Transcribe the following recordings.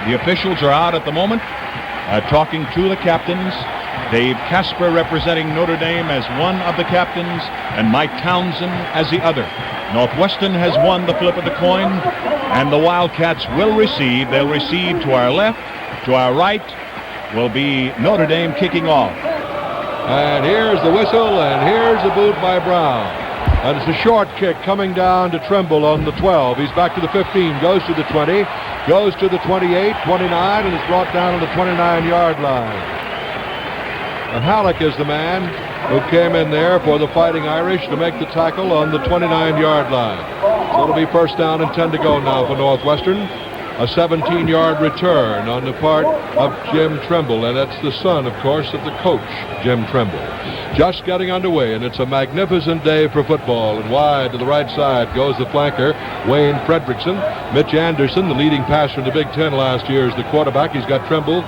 The officials are out at the moment talking to the captains. Dave Casper representing Notre Dame as one of the captains and Mike Townsend as the other. Northwestern has won the flip of the coin, and the Wildcats will receive. They'll receive to our left. To our right will be Notre Dame kicking off. And here's the whistle, and here's the boot by Brown. And it's a short kick coming down to Trimble on the 12. He's back to the 15, goes to the 20, goes to the 28, 29, and is brought down on the 29-yard line. And Halleck is the man who came in there for the Fighting Irish to make the tackle on the 29-yard line. So it'll be first down and 10 to go now for Northwestern. A 17-yard return on the part of Jim Trimble, and that's the son, of course, of the coach, Jim Trimble. Just getting underway, and it's a magnificent day for football. And wide to the right side goes the flanker, Wayne Fredrickson. Mitch Anderson, the leading passer in the Big Ten last year, is the quarterback. He's got Trimble,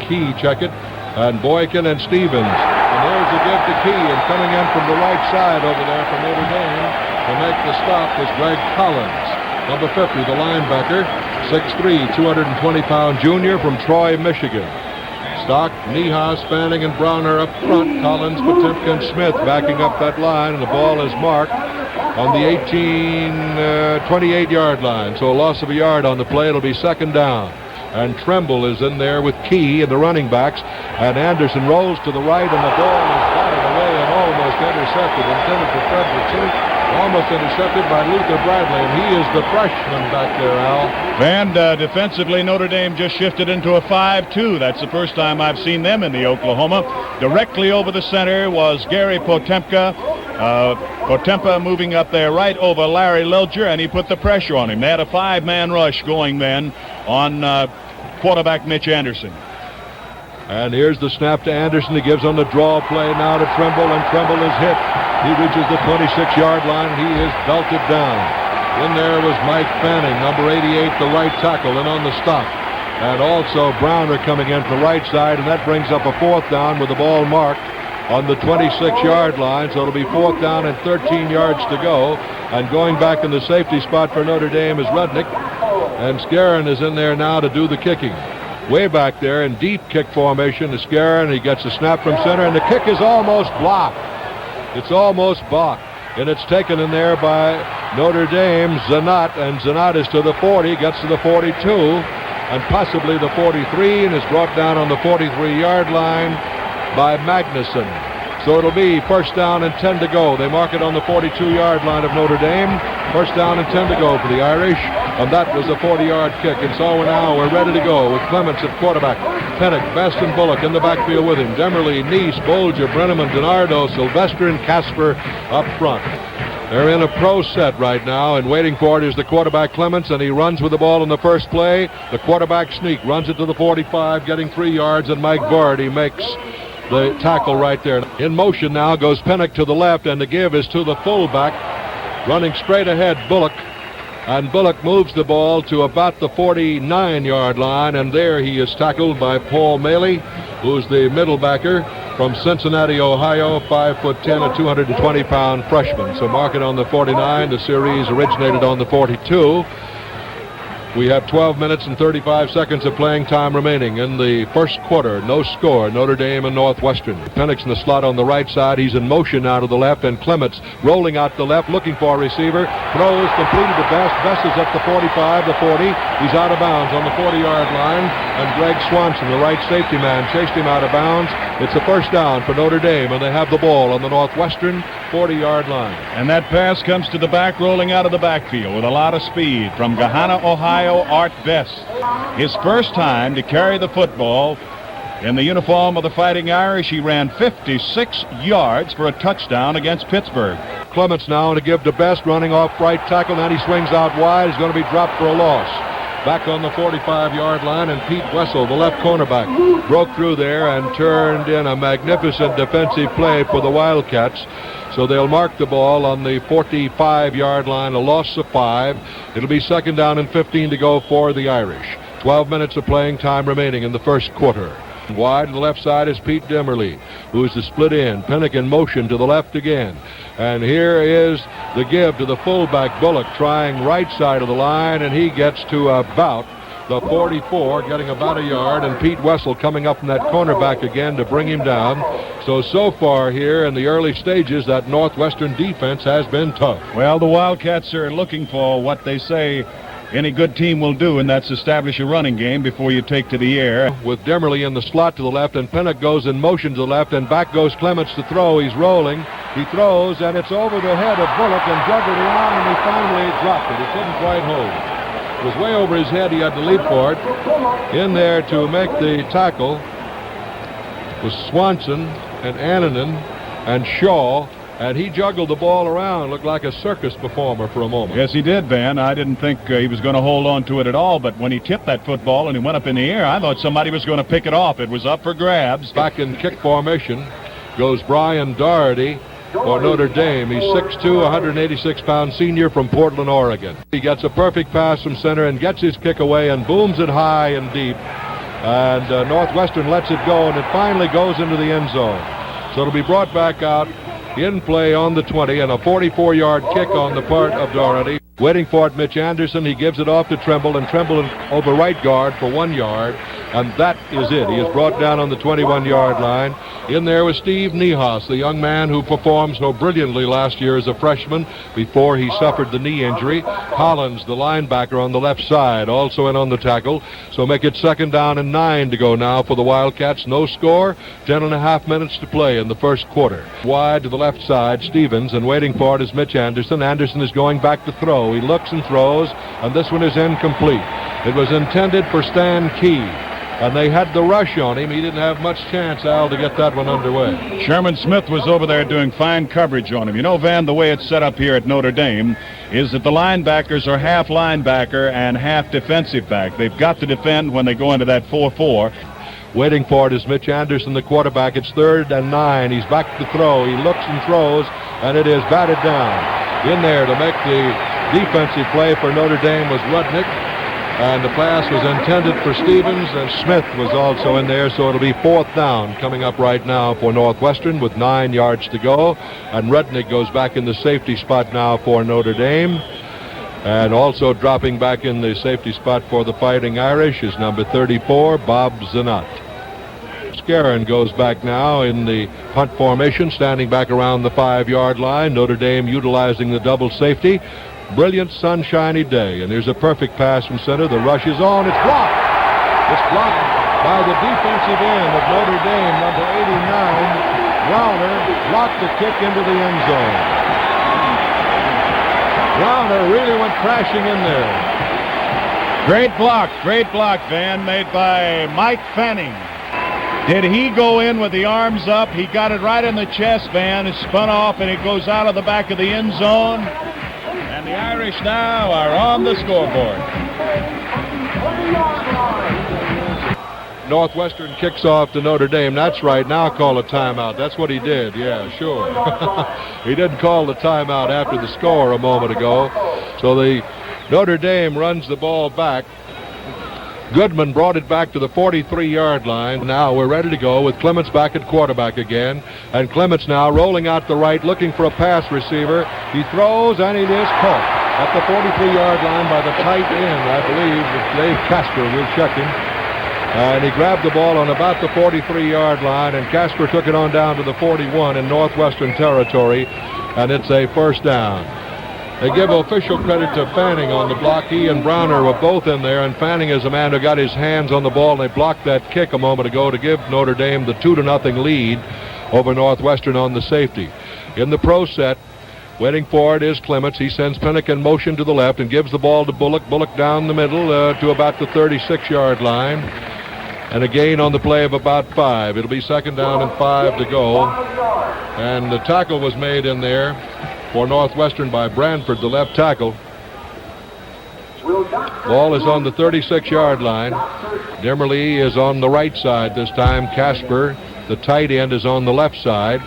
Key, check it, and Boykin and Stevens. And there's the give to Key, and coming in from the right side over there from Notre Dame to make the stop was Greg Collins, number 50, the linebacker, 6'3", 220-pound junior from Troy, Michigan. Stock, Niehaus, Fanning, and Browner up front. Collins, Potemkin, and Smith backing up that line, and the ball is marked on the 28-yard line. So a loss of a yard on the play. It'll be second down. And Trimble is in there with Key and the running backs. And Anderson rolls to the right, and the ball is batted away and almost intercepted. Intended for Fredrickson. Almost intercepted by Luther Bradley, and he is the freshman back there, Al. And defensively, Notre Dame just shifted into a 5-2. That's the first time I've seen them in the Oklahoma. Directly over the center was Gary Potemka. Potempa moving up there right over Larry Lilger, and he put the pressure on him. They had a 5-man rush going then on quarterback Mitch Anderson. And here's the snap to Anderson. He gives on the draw play now to Trimble, and Trimble is hit. He reaches the 26-yard line, and he is belted down. In there was Mike Fanning, number 88, the right tackle, and on the stop. And also Browner coming in from the right side, and that brings up a fourth down with the ball marked on the 26-yard line. So it'll be fourth down and 13 yards to go. And going back in the safety spot for Notre Dame is Rudnick. And Scarron is in there now to do the kicking. Way back there in deep kick formation is Scarron. He gets a snap from center, and the kick is almost blocked. It's almost blocked. And it's taken in there by Notre Dame, Zanat, and Zanat is to the 40, gets to the 42, and possibly the 43, and is brought down on the 43-yard line by Magnuson. So it'll be first down and 10 to go. They mark it on the 42-yard line of Notre Dame. First down and 10 to go for the Irish, and that was a 40-yard kick. And so now we're ready to go with Clements at quarterback. Pennick, Best, and Bullock in the backfield with him. Demmerle, Neese, Bolger, Brenneman, DiNardo, Sylvester, and Casper up front. They're in a pro set right now, and waiting for it is the quarterback Clements, and he runs with the ball in the first play. The quarterback sneak runs it to the 45, getting 3 yards, and Mike Vardy makes the tackle right there. In motion now goes Pennick to the left, and the give is to the fullback. Running straight ahead, Bullock. And Bullock moves the ball to about the 49-yard line, and there he is tackled by Paul Maley, who's the middle backer from Cincinnati, Ohio, 5'10", a 220-pound freshman. So mark it on the 49. The series originated on the 42. We have 12 minutes and 35 seconds of playing time remaining in the first quarter. No score, Notre Dame and Northwestern. Pennick's in the slot on the right side. He's in motion now to the left, and Clements rolling out the left, looking for a receiver. Throws, completed to Best. Best is at the 45, the 40. He's out of bounds on the 40-yard line, and Greg Swanson, the right safety man, chased him out of bounds. It's a first down for Notre Dame, and they have the ball on the Northwestern 40-yard line. And that pass comes to the back, rolling out of the backfield with a lot of speed from Gahanna, Ohio, Art Best. His first time to carry the football in the uniform of the Fighting Irish. He ran 56 yards for a touchdown against Pittsburgh. Clements now to give to Best, running off right tackle. Then he swings out wide. He's going to be dropped for a loss. Back on the 45-yard line, and Pete Wessel, the left cornerback, broke through there and turned in a magnificent defensive play for the Wildcats. So they'll mark the ball on the 45-yard line, a loss of 5. It'll be second down and 15 to go for the Irish. 12 minutes of playing time remaining in the first quarter. Wide to the left side is Pete Demmerle, who's the split in. Pennick in motion to the left again. And here is the give to the fullback Bullock, trying right side of the line, and he gets to about the 44, getting about a yard, and Pete Wessel coming up from that cornerback again to bring him down. So far here in the early stages, that Northwestern defense has been tough. Well, the Wildcats are looking for what they say any good team will do, and that's establish a running game before you take to the air. With Demmerle in the slot to the left, and Pinnock goes in motion to the left, and back goes Clements to throw. He's rolling. He throws, and it's over the head of Bullock and juggled around, and he finally dropped it. He couldn't quite hold it. It was way over his head. He had to leap for it. In there to make the tackle was Swanson and Annanen and Shaw, and he juggled the ball around. Looked like a circus performer for a moment. Yes, he did, Van. I didn't think he was going to hold on to it at all, but when he tipped that football and he went up in the air, I thought somebody was going to pick it off. It was up for grabs. Back in kick formation goes Brian Doherty for Notre Dame. He's 6'2", 186-pound senior from Portland, Oregon. He gets a perfect pass from center and gets his kick away and booms it high and deep. And Northwestern lets it go, and it finally goes into the end zone. So it'll be brought back out in play on the 20, and a 44-yard kick on the part of Doherty. Waiting for it, Mitch Anderson. He gives it off to Tremble, and Tremble over right guard for 1 yard, and that is it. He is brought down on the 21-yard line. In there was Steve Niehaus, the young man who performed so brilliantly last year as a freshman before he suffered the knee injury. Collins, the linebacker on the left side, also in on the tackle. So make it 2nd down and 9 to go now for the Wildcats. No score, 10.5 minutes to play in the first quarter. Wide to the left side, Stevens, and waiting for it is Mitch Anderson. Anderson is going back to throw. He looks and throws, and this one is incomplete. It was intended for Stan Key, and they had the rush on him. He didn't have much chance, Al, to get that one underway. Sherman Smith was over there doing fine coverage on him. You know, Van, the way it's set up here at Notre Dame is that the linebackers are half linebacker and half defensive back. They've got to defend when they go into that 4-4. Waiting for it is Mitch Anderson, the quarterback. It's 3rd and 9. He's back to throw. He looks and throws, and it is batted down. In there to make the defensive play for Notre Dame was Rudnick, and the pass was intended for Stevens, and Smith was also in there, so it'll be 4th down coming up right now for Northwestern with 9 yards to go, and Rudnick goes back in the safety spot now for Notre Dame, and also dropping back in the safety spot for the Fighting Irish is number 34, Bob Zanat. Scarron goes back now in the punt formation, standing back around the 5-yard line. Notre Dame utilizing the double safety. Brilliant sunshiny day, and there's a perfect pass from center. The rush is on. It's blocked. It's blocked by the defensive end of Notre Dame, number 89. Rauner blocked the kick into the end zone. Rauner really went crashing in there. Great block, Van, made by Mike Fanning. Did he go in with the arms up? He got it right in the chest, Van. It spun off, and it goes out of the back of the end zone. And the Irish now are on the scoreboard. Northwestern kicks off to Notre Dame. That's right. Now call a timeout. That's what he did. Yeah, sure. He didn't call the timeout after the score a moment ago. So the Notre Dame runs the ball back. Goodman brought it back to the 43-yard line. Now we're ready to go with Clements back at quarterback again. And Clements now rolling out the right, looking for a pass receiver. He throws, and it is caught at the 43-yard line by the tight end, I believe. Dave Casper will check him. And he grabbed the ball on about the 43-yard line, and Casper took it on down to the 41 in Northwestern territory, and it's a 1st down. They give official credit to Fanning on the block. He and Browner were both in there, and Fanning is the man who got his hands on the ball, and they blocked that kick a moment ago to give Notre Dame the 2-0 lead over Northwestern on the safety. In the pro set, waiting for it is Clements. He sends Pinnock in motion to the left and gives the ball to Bullock. Bullock down the middle to about the 36-yard line. And a gain on the play of about 5. It'll be 2nd down and 5 to go. And the tackle was made in there for Northwestern by Branford, the left tackle. Ball is on the 36-yard line. Demmerle is on the right side this time. Casper, the tight end, is on the left side.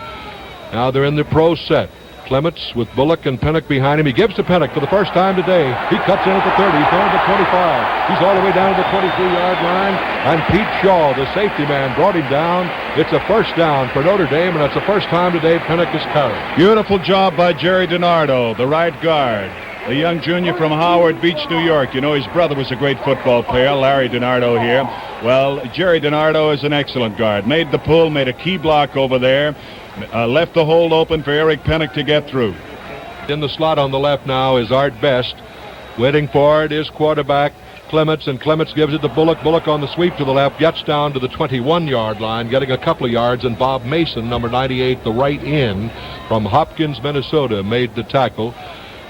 Now they're in the pro set. Clements with Bullock and Pinnock behind him. He gives to Pinnock for the first time today. He cuts in at the 30. He's down to the 25. He's all the way down to the 23-yard line. And Pete Shaw, the safety man, brought him down. It's a 1st down for Notre Dame, and that's the first time today Pinnock is carried. Beautiful job by Jerry DiNardo, the right guard. the young junior from Howard Beach, New York. You know, his brother was a great football player, Larry DiNardo here. Well, Jerry DiNardo is an excellent guard. Made the pull, made a key block over there, left the hole open for Eric Pennock to get through. In the slot on the left now is Art Best. Waiting for it is quarterback Clements, and Clements gives it to Bullock. Bullock on the sweep to the left, gets down to the 21-yard line, getting a couple of yards, and Bob Mason, number 98, the right end from Hopkins, Minnesota, made the tackle.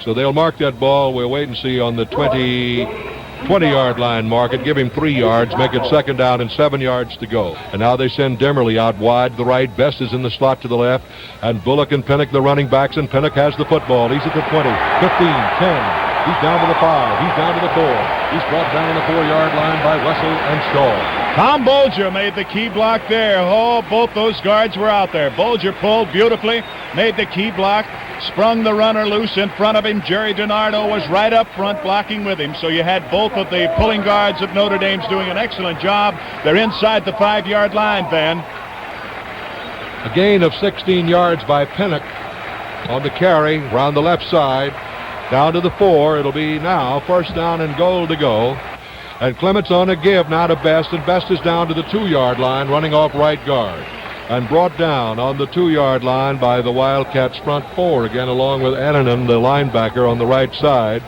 So they'll mark that ball. We'll wait and see on the 20-yard line, mark it, give him 3 yards, make it second down and 7 yards to go. And now they send Demmerle out wide to the right. Best is in the slot to the left, and Bullock and Pennock the running backs, and Pennock has the football. He's at the 20, 15, 10. He's down to the 5. He's down to the 4. He's brought down on the 4-yard line by Wessel and Shaw. Tom Bolger made the key block there. Oh, both those guards were out there. Bolger pulled beautifully, made the key block, sprung the runner loose in front of him. Jerry DiNardo was right up front blocking with him. So you had both of the pulling guards of Notre Dame's doing an excellent job. They're inside the 5-yard line, Van. A gain of 16 yards by Pennock on the carry around the left side. Down to the 4. It'll be now first down and goal to go. And Clements on a give now to Best, and Best is down to the 2-yard line, running off right guard. And brought down on the 2-yard line by the Wildcats front 4, again along with Annanen, the linebacker, on the right side.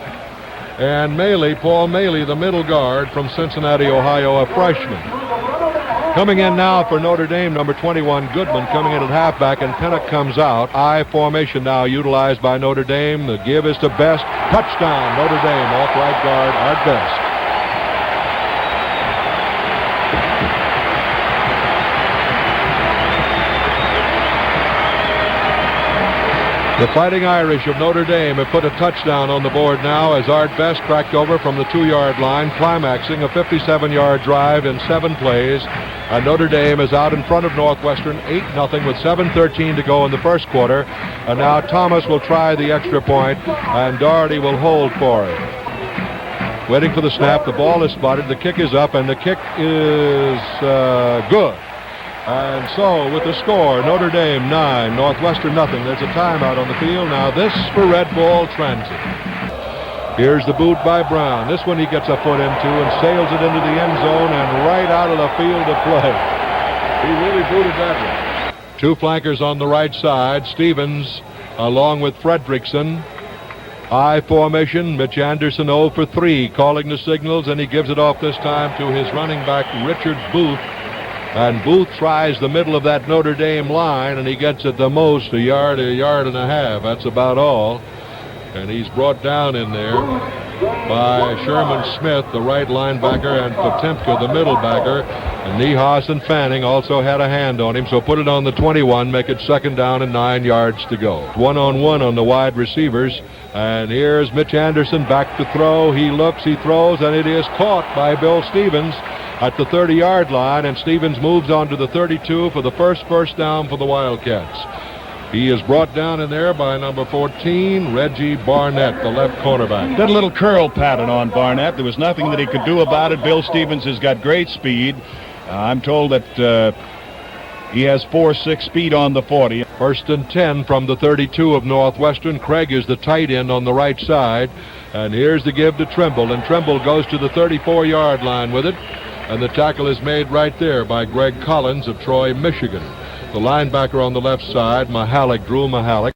And Maley, Paul Maley, the middle guard from Cincinnati, Ohio, a freshman. Coming in now for Notre Dame, number 21, Goodman, coming in at halfback, and Pennock comes out. I formation now utilized by Notre Dame. The give is to Best. Touchdown, Notre Dame, off right guard, Art Best. The Fighting Irish of Notre Dame have put a touchdown on the board now as Art Best cracked over from the 2-yard line, climaxing a 57-yard drive in 7 plays. And Notre Dame is out in front of Northwestern 8-0 with 7:13 to go in the first quarter. And now Thomas will try the extra point, and Doherty will hold for it. Waiting for the snap. The ball is spotted. The kick is up, and the kick is good. And so, with the score, Notre Dame 9, Northwestern nothing. There's a timeout on the field. Now this for Red Ball Transit. Here's the boot by Brown. This one he gets a foot into and sails it into the end zone and right out of the field of play. He really booted that one. 2 flankers on the right side. Stevens along with Fredrickson. I formation. Mitch Anderson 0 for 3, calling the signals, and he gives it off this time to his running back, Richard Booth. And Booth tries the middle of that Notre Dame line, and he gets at the most a yard and a half. That's about all. And he's brought down in there by Sherman Smith, the right linebacker, and Potemkin, the middle backer. And Niehaus and Fanning also had a hand on him, so put it on the 21, make it second down and 9 yards to go. 1-on-1 on the wide receivers. And here's Mitch Anderson back to throw. He looks, he throws, and it is caught by Bill Stevens at the 30-yard line, and Stevens moves on to the 32 for the first down for the Wildcats. He is brought down in there by number 14, Reggie Barnett, the left cornerback. Did a little curl pattern on Barnett. There was nothing that he could do about it. Bill Stevens has got great speed. I'm told that he has 4.6 speed on the 40. First and 10 from the 32 of Northwestern. Craig is the tight end on the right side. And here's the give to Trimble, and Trimble goes to the 34-yard line with it. And the tackle is made right there by Greg Collins of Troy, Michigan. The linebacker on the left side, Drew Mahalik.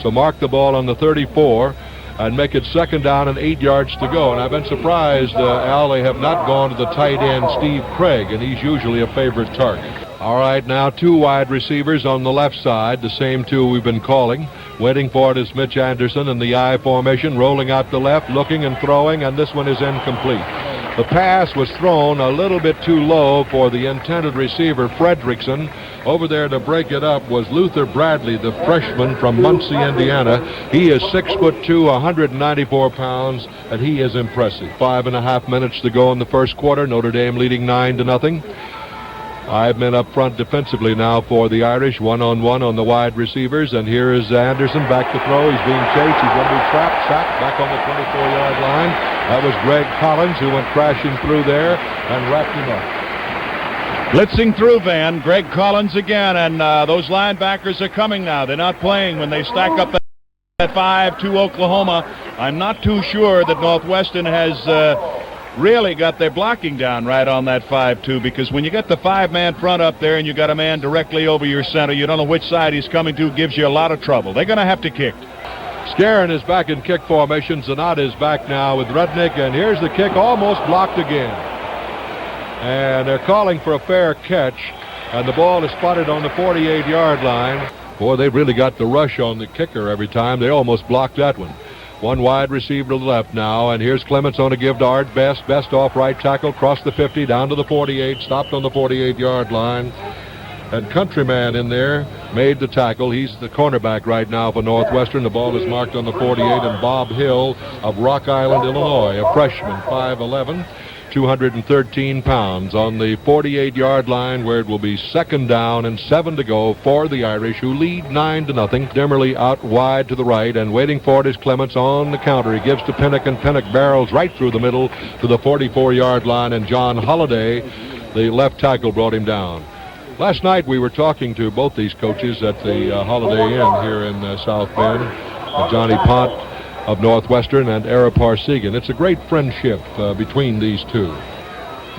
So mark the ball on the 34 and make it second down and 8 yards to go. And I've been surprised, Al, they have not gone to the tight end, Steve Craig, and he's usually a favorite target. All right, now 2 wide receivers on the left side, the same 2 we've been calling. Waiting for it is Mitch Anderson in the I formation, rolling out the left, looking and throwing, and this one is incomplete. The pass was thrown a little bit too low for the intended receiver, Fredrickson. Over there to break it up was Luther Bradley, the freshman from Muncie, Indiana. He is 6'2", 194 pounds, and he is impressive. 5.5 minutes to go in the first quarter. Notre Dame leading 9-0. 5 men up front defensively now for the Irish, 1-on-1 on the wide receivers. And here is Anderson back to throw. He's being chased. He's going to be trapped, sacked back on the 24-yard line. That was Greg Collins who went crashing through there and wrapped him up. Blitzing through, Van. Greg Collins again, and those linebackers are coming now. They're not playing when they stack up that 5 to Oklahoma. I'm not too sure that Northwestern has really got their blocking down right on that 5-2, because when you get the 5-man front up there and you got a man directly over your center, you don't know which side he's coming to, gives you a lot of trouble. They're going to have to kick. Scarron is back in kick formation. Zanat is back now with Rudnick, and here's the kick, almost blocked again. And they're calling for a fair catch, and the ball is spotted on the 48-yard line. Boy, they've really got the rush on the kicker every time. They almost blocked that one. One wide receiver to the left now, and here's Clements on a give to Art Best. Best off right tackle, crossed the 50, down to the 48, stopped on the 48-yard line. And Countryman in there made the tackle. He's the cornerback right now for Northwestern. The ball is marked on the 48, and Bob Hill of Rock Island, Illinois, a freshman, 5'11", 213 pounds, on the 48-yard line, where it will be 2nd down and 7 to go for the Irish, who lead 9-0. Demmerle out wide to the right, and waiting for it is Clements on the counter. He gives to Pinnock, and Pinnock barrels right through the middle to the 44-yard line, and John Holliday, the left tackle, brought him down. Last night we were talking to both these coaches at the Holiday Inn here in South Bend, Johnny Pont of Northwestern and Ara Parsegan. It's a great friendship between these two.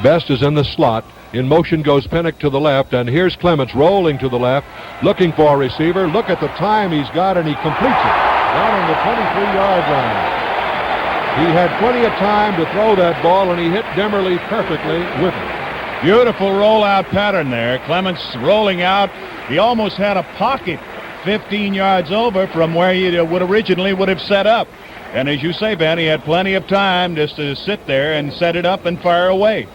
Best is in the slot. In motion goes Pinnock to the left, and here's Clements rolling to the left, looking for a receiver. Look at the time he's got, and he completes it down on the 23-yard line. He had plenty of time to throw that ball, and he hit Demmerle perfectly with it. Beautiful rollout pattern there. Clements rolling out. He almost had a pocket 15 yards over from where he would have set up. And as you say, Ben, he had plenty of time just to sit there and set it up and fire away.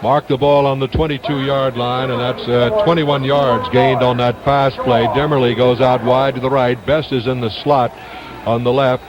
Mark the ball on the 22-yard line, and that's 21 yards gained on that pass play. Demmerle goes out wide to the right. Best is in the slot on the left.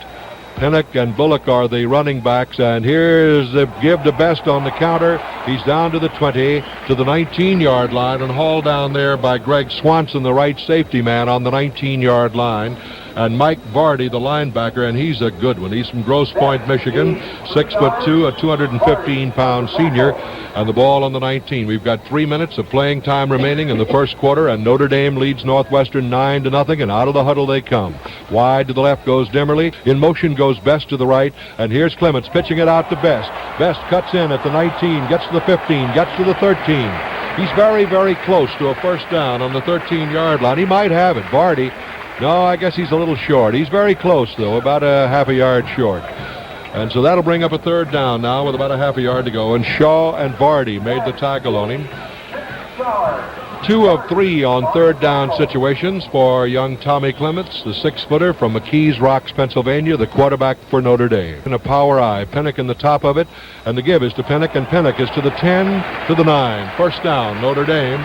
Pinnock and Bullock are the running backs, and here's the give to Best on the counter. He's down to the 20, to the 19-yard line, and hauled down there by Greg Swanson, the right safety man, on the 19-yard line. And Mike Vardy, the linebacker, and he's a good one. He's from Grosse Pointe, Michigan, 6'2", a 215-pound senior, and the ball on the 19. We've got 3 minutes of playing time remaining in the first quarter, and Notre Dame leads Northwestern 9-0, and out of the huddle they come. Wide to the left goes Demmerle. In motion goes Best to the right, and here's Clements pitching it out to Best. Best cuts in at the 19, gets to the 15, gets to the 13. He's very, very close to a first down on the 13-yard line. He might have it. Vardy, no, I guess he's a little short. He's very close, though, about a half a yard short. And so that'll bring up a 3rd down now with about a half a yard to go. And Shaw and Vardy made the tackle on him. 2 of 3 on 3rd down situations for young Tommy Clements, the 6-footer from McKees Rocks, Pennsylvania, the quarterback for Notre Dame. And a power eye. Pinnock in the top of it, and the give is to Pinnock, and Pinnock is to the 10, to the 9. First down, Notre Dame.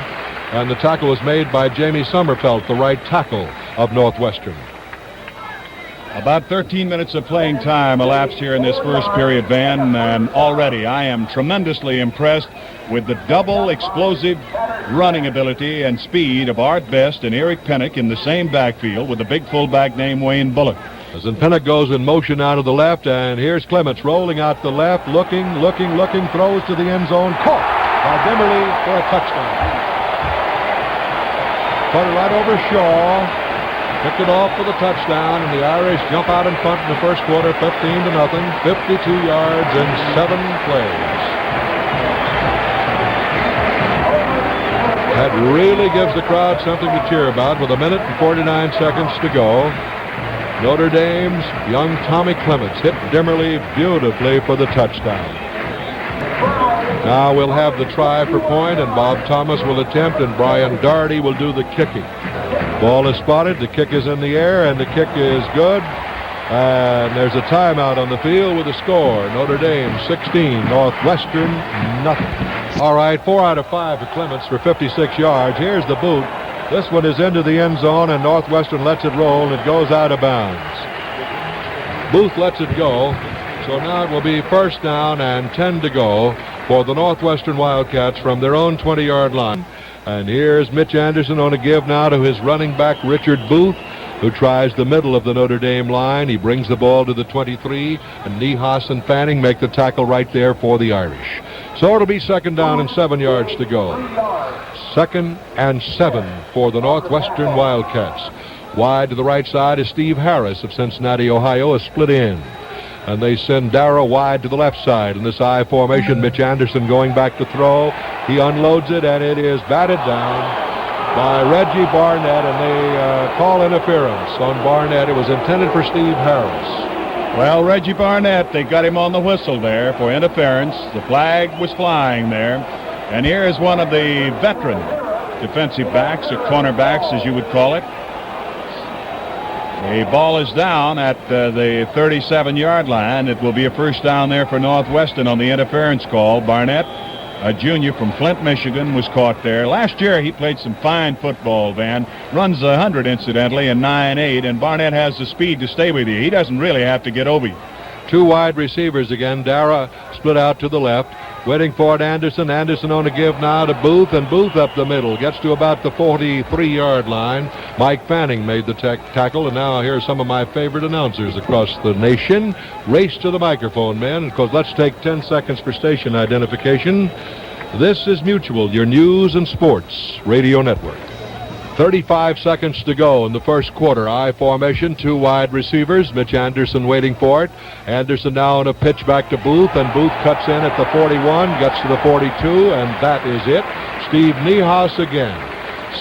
And the tackle was made by Jamie Sommerfeld, the right tackle of Northwestern. About 13 minutes of playing time elapsed here in this first period, Van, and already I am tremendously impressed with the double explosive running ability and speed of Art Best and Eric Pinnock in the same backfield with a big fullback named Wayne Bullock. As Pinnock goes in motion out of the left, and here's Clements rolling out the left, looking, throws to the end zone, caught by Demmerle for a touchdown. Put it right over Shaw, picked it off for the touchdown, and the Irish jump out in front in the first quarter, 15-0, 52 yards in 7 plays. That really gives the crowd something to cheer about with 1 minute and 49 seconds to go. Notre Dame's young Tommy Clements hit Demmerle beautifully for the touchdown. Now we'll have the try for point, and Bob Thomas will attempt, and Brian Doherty will do the kicking. Ball is spotted, the kick is in the air, and the kick is good. And there's a timeout on the field with a score. Notre Dame 16, Northwestern nothing. All right, 4 out of 5 to Clements for 56 yards. Here's the boot. This one is into the end zone, and Northwestern lets it roll, and it goes out of bounds. Booth lets it go. So now it will be first down and 10 to go for the Northwestern Wildcats from their own 20-yard line. And here's Mitch Anderson on a give now to his running back, Richard Booth, who tries the middle of the Notre Dame line. He brings the ball to the 23, and Niehaus and Fanning make the tackle right there for the Irish. So it'll be 2nd down and 7 yards to go. 2nd and 7 for the Northwestern Wildcats. Wide to the right side is Steve Harris of Cincinnati, Ohio, a split end. and they send Darrow wide to the left side in this I formation. Mitch Anderson going back to throw. He unloads it, and it is batted down by Reggie Barnett, and they call interference on Barnett. It was intended for Steve Harris. Well, Reggie Barnett, they got him on the whistle there for interference. The flag was flying there. And here is one of the veteran defensive backs, or cornerbacks as you would call it. The ball is down at the 37-yard line. It will be a first down there for Northwestern on the interference call. Barnett, a junior from Flint, Michigan, was caught there. Last year he played some fine football, Van. Runs 100 incidentally in 9.8, and Barnett has the speed to stay with you. He doesn't really have to get over you. Two wide receivers again. Dara split out to the left. Waiting for it, Anderson. Anderson on a give now to Booth, and Booth up the middle. Gets to about the 43-yard line. Mike Fanning made the tackle, and now here's some of my favorite announcers across the nation. Race to the microphone, men, because let's take 10 seconds for station identification. This is Mutual, your news and sports radio network. 35 seconds to go in the first quarter. I formation, two wide receivers. Mitch Anderson waiting for it. Anderson now on a pitch back to Booth, and Booth cuts in at the 41, gets to the 42, and that is it. Steve Niehaus again.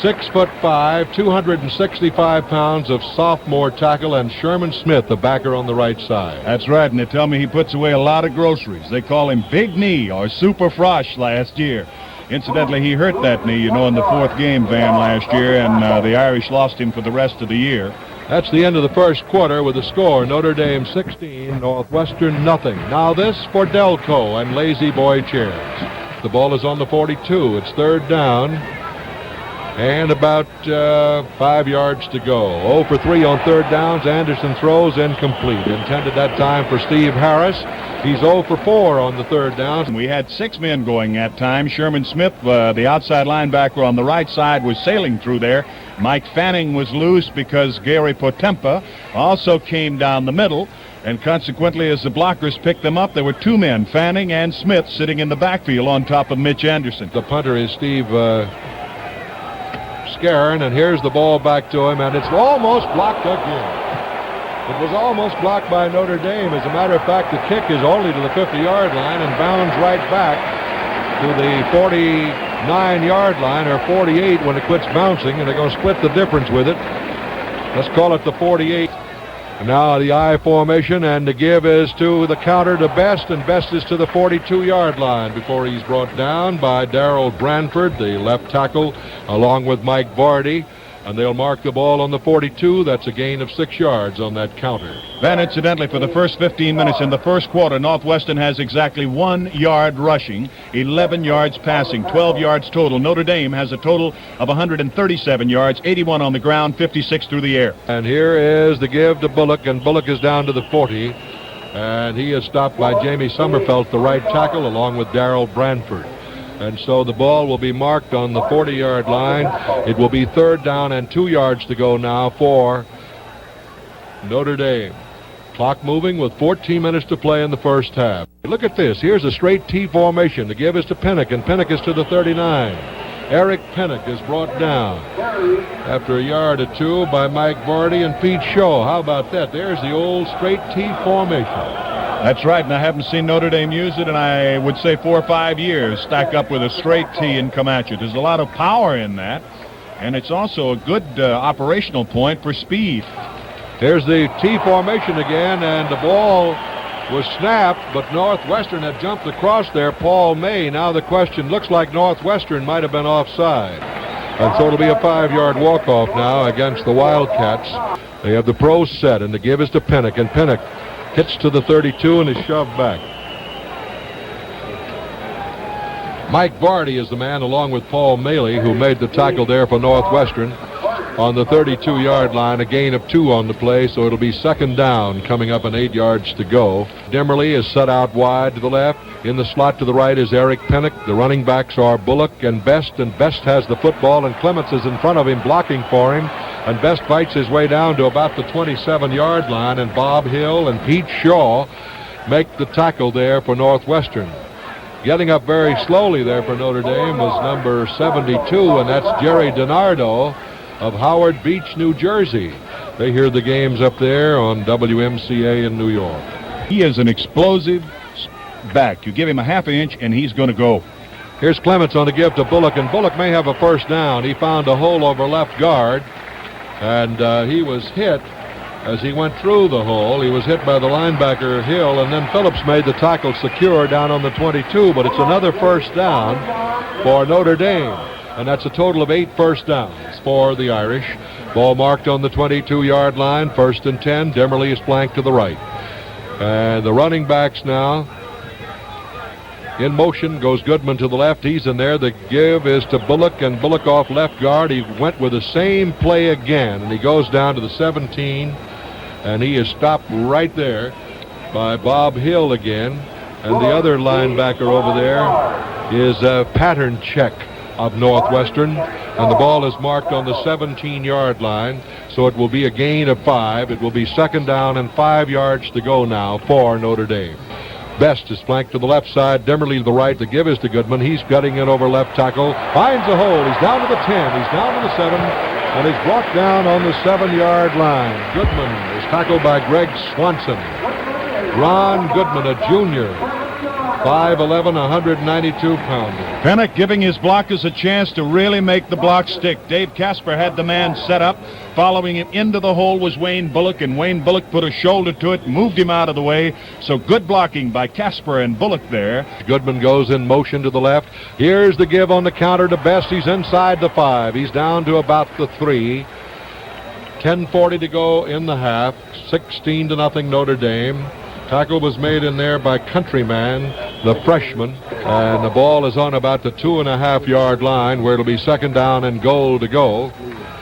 6'5", 265 pounds of sophomore tackle, and Sherman Smith, the backer on the right side. That's right, and they tell me he puts away a lot of groceries. They call him Big Knee or Super Frosh last year. Incidentally, he hurt that knee, in the fourth game, Van, last year, and the Irish lost him for the rest of the year. That's the end of the first quarter with the score. Notre Dame 16, Northwestern nothing. Now this for Delco and Lazy Boy chairs. The ball is on the 42. It's third down. And about 5 yards to go. 0 for 3 on third downs. Anderson throws incomplete. Intended that time for Steve Harris. He's 0 for 4 on the third down. We had 6 men going that time. Sherman Smith, the outside linebacker on the right side, was sailing through there. Mike Fanning was loose because Gary Potempa also came down the middle. And consequently, as the blockers picked them up, there were 2 men, Fanning and Smith, sitting in the backfield on top of Mitch Anderson. The punter is Steve Scarron, and here's the ball back to him, and it's almost blocked again. It was almost blocked by Notre Dame. As a matter of fact, the kick is only to the 50-yard line and bounds right back to the 49-yard line, or 48 when it quits bouncing, and they're going to split the difference with it. Let's call it the 48. Now the I formation, and the give is to the counter to Best, and Best is to the 42-yard line before he's brought down by Darrell Branford, the left tackle, along with Mike Vardy. And they'll mark the ball on the 42. That's a gain of 6 yards on that counter. Van, incidentally, for the first 15 minutes in the first quarter, Northwestern has exactly 1 yard rushing, 11 yards passing, 12 yards total. Notre Dame has a total of 137 yards, 81 on the ground, 56 through the air. And here is the give to Bullock, and Bullock is down to the 40. And he is stopped by Jamie Sommerfeld, the right tackle, along with Darrell Branford. And so the ball will be marked on the 40-yard line. It will be third down and 2 yards to go now for Notre Dame. Clock moving with 14 minutes to play in the first half. Look at this. Here's a straight T formation. The give is to Pinnock, and Pinnock is to the 39. Eric Pinnock is brought down after a yard or 2 by Mike Vardy and Pete Shaw. How about that? There's the old straight T formation. That's right, and I haven't seen Notre Dame use it in, I would say, 4 or 5 years, stack up with a straight T and come at you. There's a lot of power in that, and it's also a good operational point for speed. Here's the T formation again, and the ball was snapped, but Northwestern had jumped across there. Paul May. Now the question, looks like Northwestern might have been offside. And so it'll be a 5-yard walk-off now against the Wildcats. They have the pros set, and the give is to Pinnock, and Pinnock hits to the 32 and is shoved back. Mike Vardy is the man, along with Paul Maley, who made the tackle there for Northwestern on the 32-yard line, a gain of 2 on the play, so it'll be second down coming up and 8 yards to go. Demmerle is set out wide to the left. In the slot to the right is Eric Pinnock. The running backs are Bullock and Best has the football, and Clements is in front of him blocking for him. And Best fights his way down to about the 27-yard line, and Bob Hill and Pete Shaw make the tackle there for Northwestern. Getting up very slowly there for Notre Dame was number 72, and that's Jerry DiNardo of Howard Beach, New Jersey. They hear the games up there on WMCA in New York. He is an explosive back. You give him a half inch, and he's going to go. Here's Clements on the give to Bullock, and Bullock may have a first down. He found a hole over left guard, and he was hit as he went through the hole. He was hit by the linebacker, Hill, and then Phillips made the tackle secure down on the 22, but it's another first down for Notre Dame, and that's a total of 8 first downs for the Irish. Ball marked on the 22-yard line, 1st and 10. Demmerle is flanked to the right. And the running backs now in motion. Goes Goodman to the left. He's in there. The give is to Bullock, and Bullock off left guard. He went with the same play again, and he goes down to the 17, and he is stopped right there by Bob Hill again. And the other linebacker over there is a pattern check of Northwestern, and the ball is marked on the 17-yard line, so it will be a gain of 5. It will be 2nd down and 5 yards to go now for Notre Dame. Best is flanked to the left side. Demmerle to the right. The give is to Goodman. He's cutting in over left tackle. Finds a hole. He's down to the 10. He's down to the 7. And he's brought down on the 7-yard line. Goodman is tackled by Greg Swanson. Ron Goodman, a junior. 5'11", 192-pounder. Pennock giving his blockers a chance to really make the block stick. Dave Casper had the man set up. Following him into the hole was Wayne Bullock, and Wayne Bullock put a shoulder to it, moved him out of the way. So good blocking by Casper and Bullock there. Goodman goes in motion to the left. Here's the give on the counter to Best. He's inside the 5. He's down to about the 3. 10:40 to go in the half. 16-0 Notre Dame. Tackle was made in there by Countryman, the freshman, and the ball is on about the 2.5-yard line, where it'll be 2nd down and goal to go.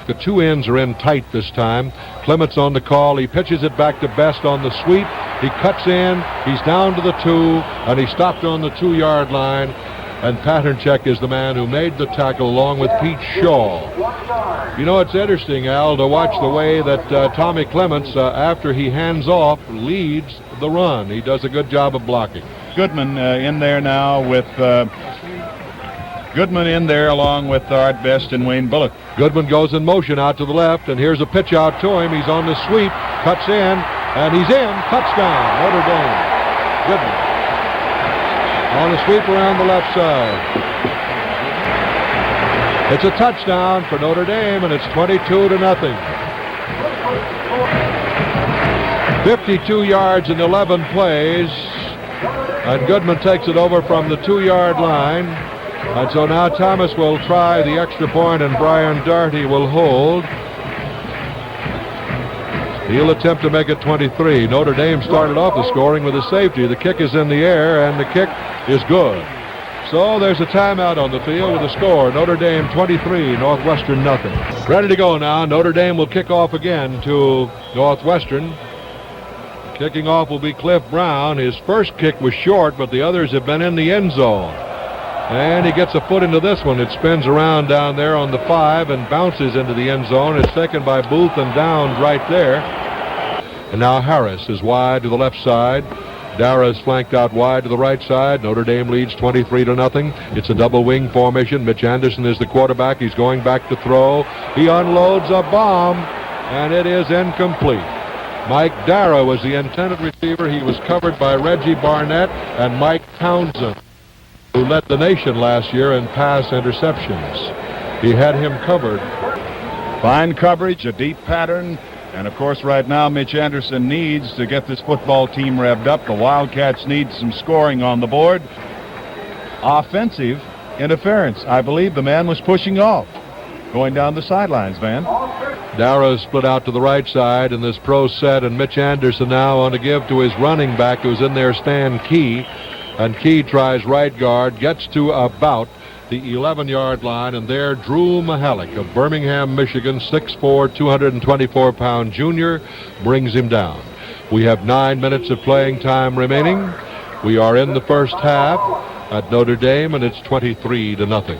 The two ends are in tight this time. Clements on the call. He pitches it back to Best on the sweep. He cuts in. He's down to the 2, and he stopped on the 2-yard line. And Pattern Check is the man who made the tackle along with Pete Shaw. You know, it's interesting, Al, to watch the way that Tommy Clements, after he hands off, leads the run. He does a good job of blocking. Goodman in there now with Goodman in there along with Art Best and Wayne Bullock. Goodman goes in motion out to the left, and here's a pitch out to him. He's on the sweep, cuts in, and he's in. Touchdown, Notre Dame. Goodman on the sweep around the left side. It's a touchdown for Notre Dame, and it's 22-0. 52 yards in 11 plays, and Goodman takes it over from the 2-yard line. And so now Thomas will try the extra point, and Brian Darty will hold. He'll attempt to make it 23. Notre Dame started off the scoring with a safety. The kick is in the air, and the kick is good. So there's a timeout on the field with a score. Notre Dame 23, Northwestern nothing. Ready to go now. Notre Dame will kick off again to Northwestern. Kicking off will be Cliff Brown. His first kick was short, but the others have been in the end zone. And he gets a foot into this one. It spins around down there on the 5 and bounces into the end zone. It's taken by Booth and downed right there. And now Harris is wide to the left side. Dara is flanked out wide to the right side. Notre Dame leads 23-0. It's a double wing formation. Mitch Anderson is the quarterback. He's going back to throw. He unloads a bomb, and it is incomplete. Mike Dara was the intended receiver. He was covered by Reggie Barnett and Mike Townsend, who led the nation last year in pass interceptions. He had him covered. Fine coverage, a deep pattern, and of course right now Mitch Anderson needs to get this football team revved up. The Wildcats need some scoring on the board. Offensive interference. I believe the man was pushing off, going down the sidelines, Van. Dara split out to the right side in this pro set, and Mitch Anderson now on to give to his running back who's in there, Stan Key. And Key tries right guard, gets to about the 11-yard line, and there Drew Mahalik of Birmingham, Michigan, 6'4", 224-pound junior, brings him down. We have 9 minutes of playing time remaining. We are in the first half at Notre Dame, and it's 23-0.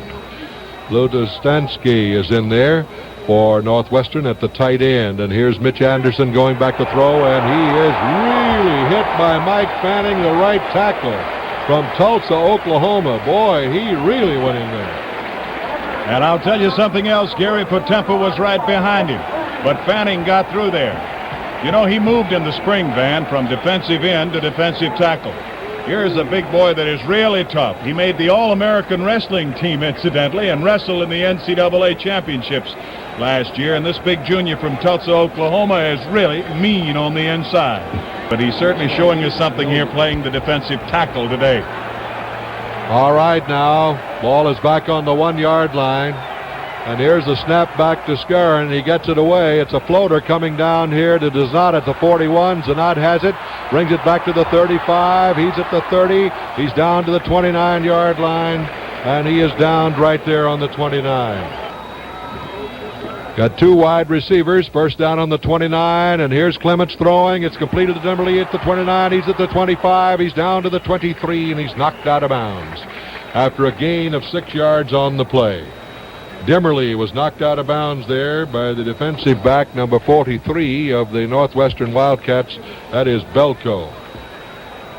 Ludostansky is in there for Northwestern at the tight end, and here's Mitch Anderson going back to throw, and he is really hit by Mike Fanning, the right tackle from Tulsa, Oklahoma. Boy, he really went in there. And I'll tell you something else. Gary Potempa was right behind him, but Fanning got through there. You know, he moved in the spring, Van, from defensive end to defensive tackle. Here's a big boy that is really tough. He made the All-American Wrestling team, incidentally, and wrestled in the NCAA championships last year. And this big junior from Tulsa, Oklahoma is really mean on the inside. But he's certainly showing us something here playing the defensive tackle today. All right, now, ball is back on the 1-yard line. And here's the snap back to Scarron. He gets it away. It's a floater coming down here to Zanat at the 41. Zanat has it, brings it back to the 35. He's at the 30. He's down to the 29-yard line, and he is downed right there on the 29. Got 2 wide receivers. First down on the 29, and here's Clements throwing. It's completed to Demmerle at the 29. He's at the 25. He's down to the 23, and he's knocked out of bounds after a gain of 6 yards on the play. Demmerle was knocked out of bounds there by the defensive back, number 43 of the Northwestern Wildcats. That is Belko.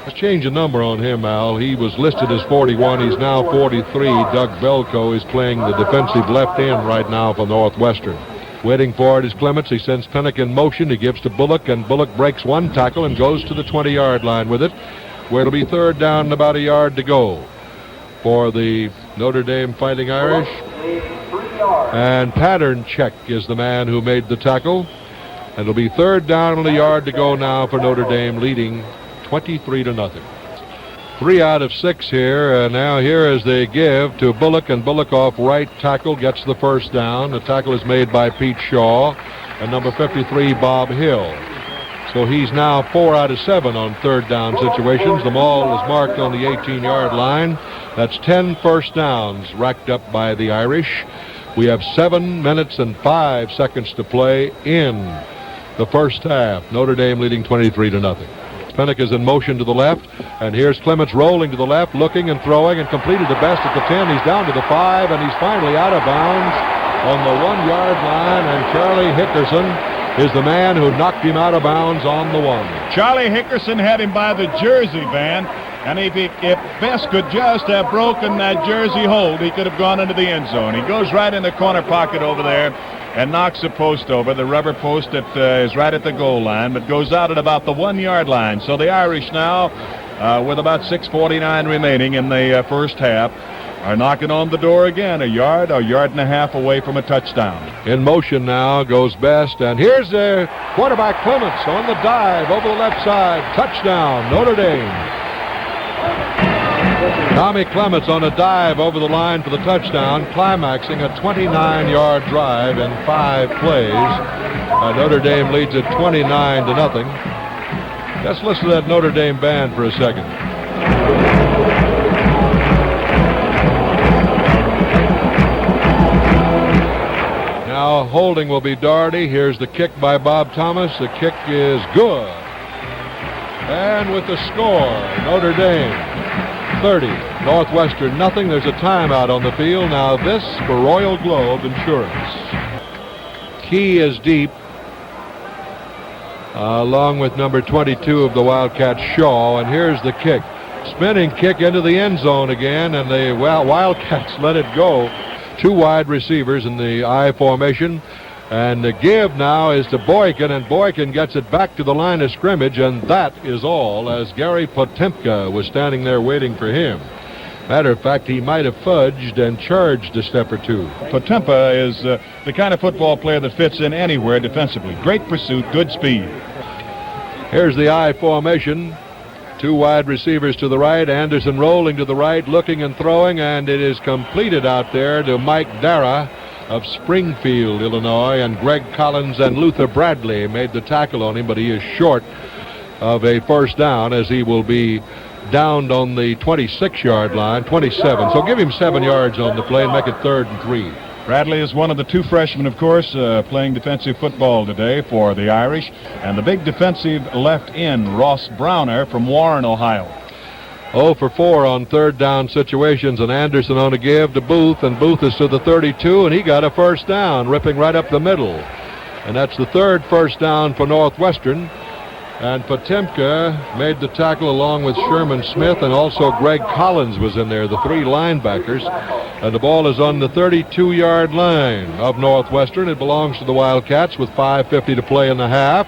Let's change the number on him, Al. He was listed as 41. He's now 43. Doug Belko is playing the defensive left end right now for Northwestern. Waiting for it is Clements. He sends Pinnock in motion. He gives to Bullock, and Bullock breaks 1 tackle and goes to the 20-yard line with it, where it'll be third down and about a yard to go for the Notre Dame Fighting Irish. And Pattern Check is the man who made the tackle. And it'll be third down and a yard to go now for Notre Dame, leading 23-0. 3 out of 6 here. And now here is the give to Bullock, and Bullock off right tackle gets the first down. The tackle is made by Pete Shaw and number 53, Bob Hill. So he's now 4 out of 7 on third down situations. The ball is marked on the 18-yard line. That's 10 first downs racked up by the Irish. We have 7 minutes and 5 seconds to play in the first half. Notre Dame leading 23-0. Pinnock is in motion to the left, and here's Clements rolling to the left, looking and throwing, and completed the best at the 10. He's down to the 5, and he's finally out of bounds on the 1-yard line, and Charlie Hickerson is the man who knocked him out of bounds on the 1. Charlie Hickerson had him by the jersey, Van. And if Best could just have broken that jersey hold, he could have gone into the end zone. He goes right in the corner pocket over there and knocks the post over, the rubber post that is right at the goal line, but goes out at about the 1-yard line. So the Irish now, with about 6:49 remaining in the first half, are knocking on the door again, a yard and a half away from a touchdown. In motion now goes Best, and here's the quarterback Clements on the dive over the left side. Touchdown, Notre Dame. Tommy Clements on a dive over the line for the touchdown, climaxing a 29-yard drive in 5 plays. Notre Dame leads it 29-0. Let's listen to that Notre Dame band for a second. Now holding will be Doherty. Here's the kick by Bob Thomas. The kick is good. And with the score, Notre Dame 30, Northwestern nothing. There's a timeout on the field. Now this for Royal Globe Insurance. Key is deep, along with number 22 of the Wildcats, Shaw. And here's the kick. Spinning kick into the end zone again, and the Wildcats let it go. 2 wide receivers in the I formation. And the give now is to Boykin, and Boykin gets it back to the line of scrimmage, and that is all, as Gary Potemka was standing there waiting for him. Matter of fact, he might have fudged and charged a step or 2. Potemka is the kind of football player that fits in anywhere defensively. Great pursuit, good speed. Here's the I formation. 2 wide receivers to the right. Anderson rolling to the right, looking and throwing, and it is completed out there to Mike Dara of Springfield, Illinois, and Greg Collins and Luther Bradley made the tackle on him, but he is short of a first down, as he will be downed on the 26-yard line, 27. So give him 7 yards on the play and make it 3rd and 3. Bradley is one of the 2 freshmen, of course, playing defensive football today for the Irish, and the big defensive left end, Ross Browner from Warren, Ohio. 0 for 4 on third down situations, and Anderson on a give to Booth, and Booth is to the 32, and he got a first down, ripping right up the middle. And that's the 3rd first down for Northwestern. And Potemka made the tackle along with Sherman Smith, and also Greg Collins was in there, the 3 linebackers. And the ball is on the 32-yard line of Northwestern. It belongs to the Wildcats with 5:50 to play in the half.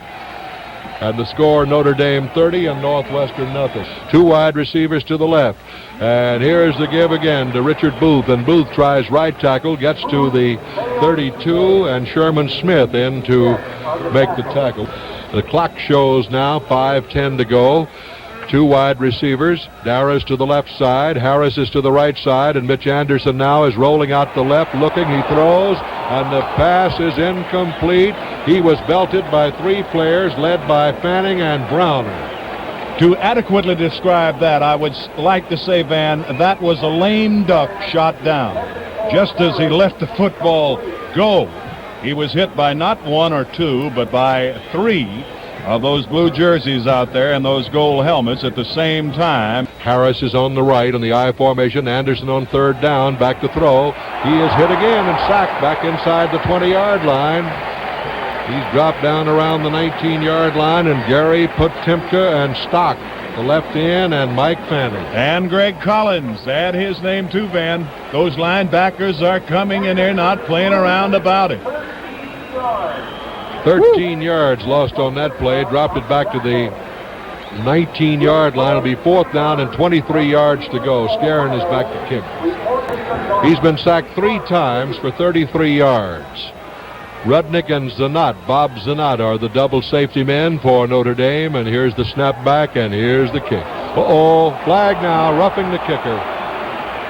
And the score, Notre Dame 30 and Northwestern nothing. Two wide receivers to the left. And here's the give again to Richard Booth. And Booth tries right tackle, gets to the 32, and Sherman Smith in to make the tackle. The clock shows now 5:10 to go. Two wide receivers. Darris to the left side. Harris is to the right side. And Mitch Anderson now is rolling out the left, looking. He throws, and the pass is incomplete. He was belted by three players, led by Fanning and Browner. To adequately describe that, I would like to say, Van, that was a lame duck shot down. Just as he let the football go, he was hit by not one or two, but by three of those blue jerseys out there and those gold helmets at the same time. Harris is on the right in the I formation. Anderson on third down, back to throw. He is hit again and sacked back inside the 20-yard line. He's dropped down around the 19-yard line, and Gary put Timka and Stock, the left end, and Mike Fanning. And Greg Collins, add his name too, Van. Those linebackers are coming, and they're not playing around about it. 13 yards lost on that play. Dropped it back to the 19-yard line. It'll be fourth down and 23 yards to go. Scarron is back to kick. He's been sacked 3 times for 33 yards. Rudnick and Zanat, Bob Zanat, are the double safety men for Notre Dame. And here's the snap back, and here's the kick. Flag now, roughing the kicker.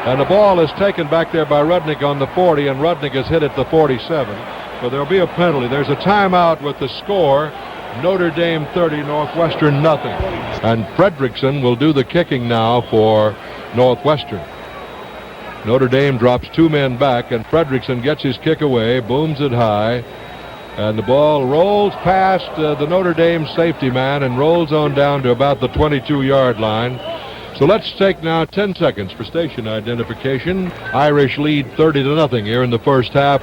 And the ball is taken back there by Rudnick on the 40, and Rudnick is hit at the 47. So there'll be a penalty. There's a timeout with the score. Notre Dame 30, Northwestern nothing. And Fredrickson will do the kicking now for Northwestern. Notre Dame drops 2 men back, and Fredrickson gets his kick away, booms it high, and the ball rolls past the Notre Dame safety man and rolls on down to about the 22-yard line. So let's take now 10 seconds for station identification. Irish lead 30-0 here in the first half.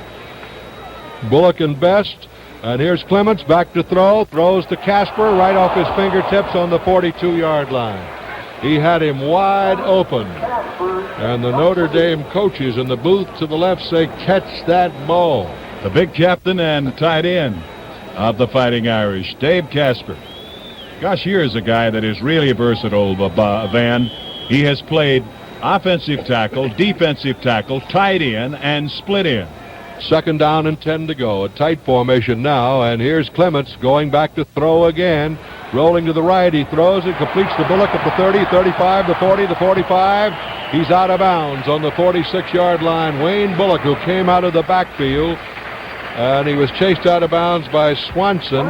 Bullock and Best, and here's Clements back to throw, throws to Casper right off his fingertips on the 42-yard line. He had him wide open, and the Notre Dame coaches in the booth to the left say, catch that ball. The big captain and tight end of the Fighting Irish, Dave Casper. Gosh, here's a guy that is really versatile, Van. He has played offensive tackle, defensive tackle, tight end, and split end. Second down and 10 to go. A tight formation now, and here's Clements going back to throw again. Rolling to the right, he throws it, completes the Bullock at the 30, 35, the 40, the 45. He's out of bounds on the 46-yard line. Wayne Bullock, who came out of the backfield, and he was chased out of bounds by Swanson.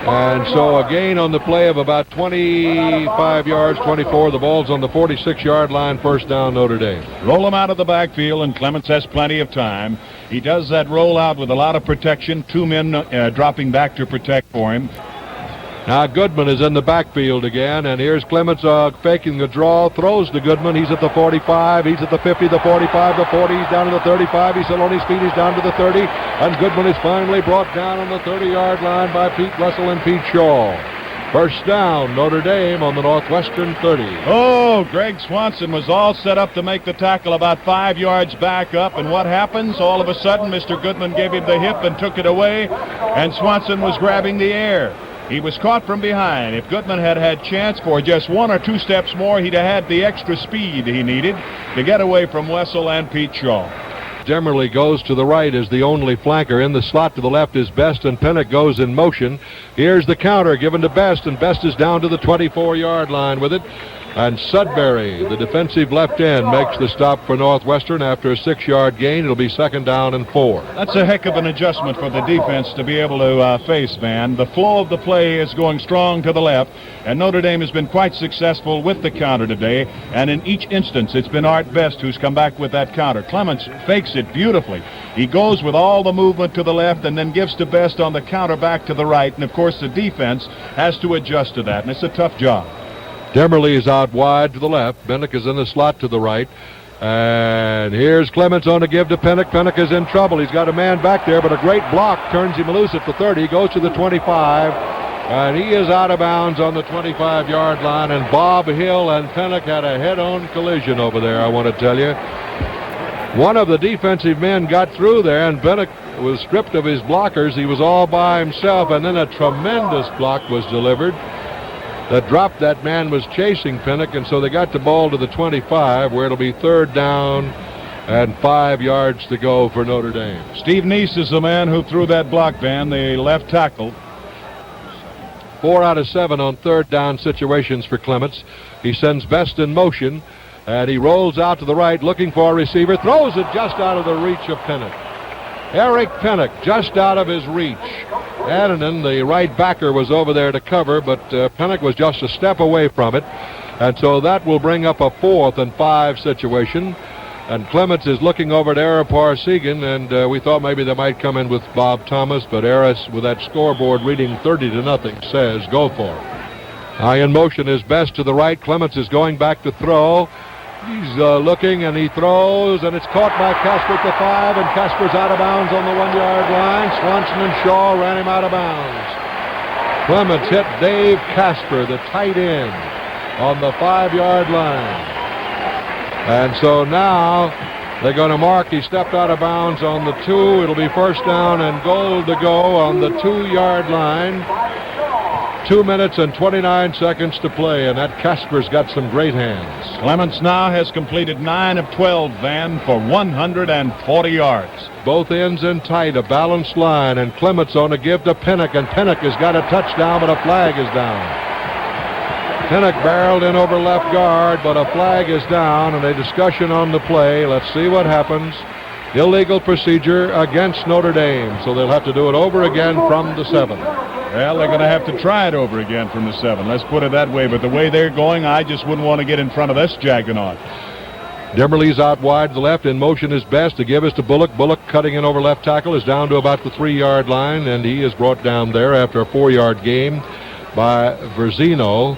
And so a gain on the play of about 25 yards, 24. The ball's on the 46-yard line, first down, Notre Dame. Roll him out of the backfield, and Clements has plenty of time. He does that rollout with a lot of protection. 2 men dropping back to protect for him. Now Goodman is in the backfield again, and here's Clements faking the draw, throws to Goodman. He's at the 45, he's at the 50, the 45, the 40, he's down to the 35, he's still on his feet, he's down to the 30, and Goodman is finally brought down on the 30-yard line by Pete Russell and Pete Shaw. First down, Notre Dame on the Northwestern 30. Oh, Greg Swanson was all set up to make the tackle about 5 yards back up, and what happens? All of a sudden, Mr. Goodman gave him the hip and took it away, and Swanson was grabbing the air. He was caught from behind. If Goodman had had chance for just 1 or 2 steps more, he'd have had the extra speed he needed to get away from Wessel and Pete Shaw. Demmerle goes to the right as the only flanker. In the slot to the left is Best, and Pennock goes in motion. Here's the counter given to Best, and Best is down to the 24-yard line with it. And Sudbury, the defensive left end, makes the stop for Northwestern after a 6-yard gain. It'll be second down and 4. That's a heck of an adjustment for the defense to be able to face, Van. The flow of the play is going strong to the left, and Notre Dame has been quite successful with the counter today. And in each instance, it's been Art Best who's come back with that counter. Clements fakes it beautifully. He goes with all the movement to the left and then gives to Best on the counter back to the right. And, of course, the defense has to adjust to that, and it's a tough job. Demmerle is out wide to the left. Pennock is in the slot to the right. And here's Clements on to give to Pennock. Pennock is in trouble. He's got a man back there, but a great block turns him loose at the 30. He goes to the 25. And he is out of bounds on the 25-yard line. And Bob Hill and Pennock had a head-on collision over there, I want to tell you. One of the defensive men got through there, and Diminick was stripped of his blockers. He was all by himself, and then a tremendous block was delivered that dropped. That man was chasing Diminick, and so they got the ball to the 25, where it'll be 3rd down and 5 yards to go for Notre Dame. Steve Neese is the man who threw that block, Van, the left tackle. 4 out of 7 on 3rd down situations for Clements. He sends Best in motion, and he rolls out to the right looking for a receiver, throws it just out of the reach of Diminick. Eric Diminick just out of his reach. Annanen, the right backer, was over there to cover, but Diminick was just a step away from it, and so that will bring up a 4th and 5 situation. And Clements is looking over at Ara Parsegan, and we thought maybe they might come in with Bob Thomas, but Aris, with that scoreboard reading 30-0, says go for it. High in motion is Best to the right. Clements is going back to throw. He's looking, and he throws, and it's caught by Casper at the 5, and Casper's out of bounds on the 1-yard line. Swanson and Shaw ran him out of bounds. Clements hit Dave Casper, the tight end, on the 5-yard line. And so now they're going to mark he stepped out of bounds on the 2. It'll be 1st down and goal to go on the 2-yard line. 2 minutes and 29 seconds to play, and that Casper's got some great hands. Clements now has completed 9 of 12, Van, for 140 yards. Both ends in tight, a balanced line, and Clements on a give to Diminick, and Diminick has got a touchdown, but a flag is down. Diminick barreled in over left guard, but a flag is down, and a discussion on the play. Let's see what happens. Illegal procedure against Notre Dame, so they'll have to do it over again from the 7. Well, they're going to have to try it over again from the 7. Let's put it that way. But the way they're going, I just wouldn't want to get in front of this juggernaut. Demmerle's out wide to the left. In motion is Best to give us to Bullock. Bullock cutting in over left tackle is down to about the 3-yard line, and he is brought down there after a 4-yard gain by Verzino,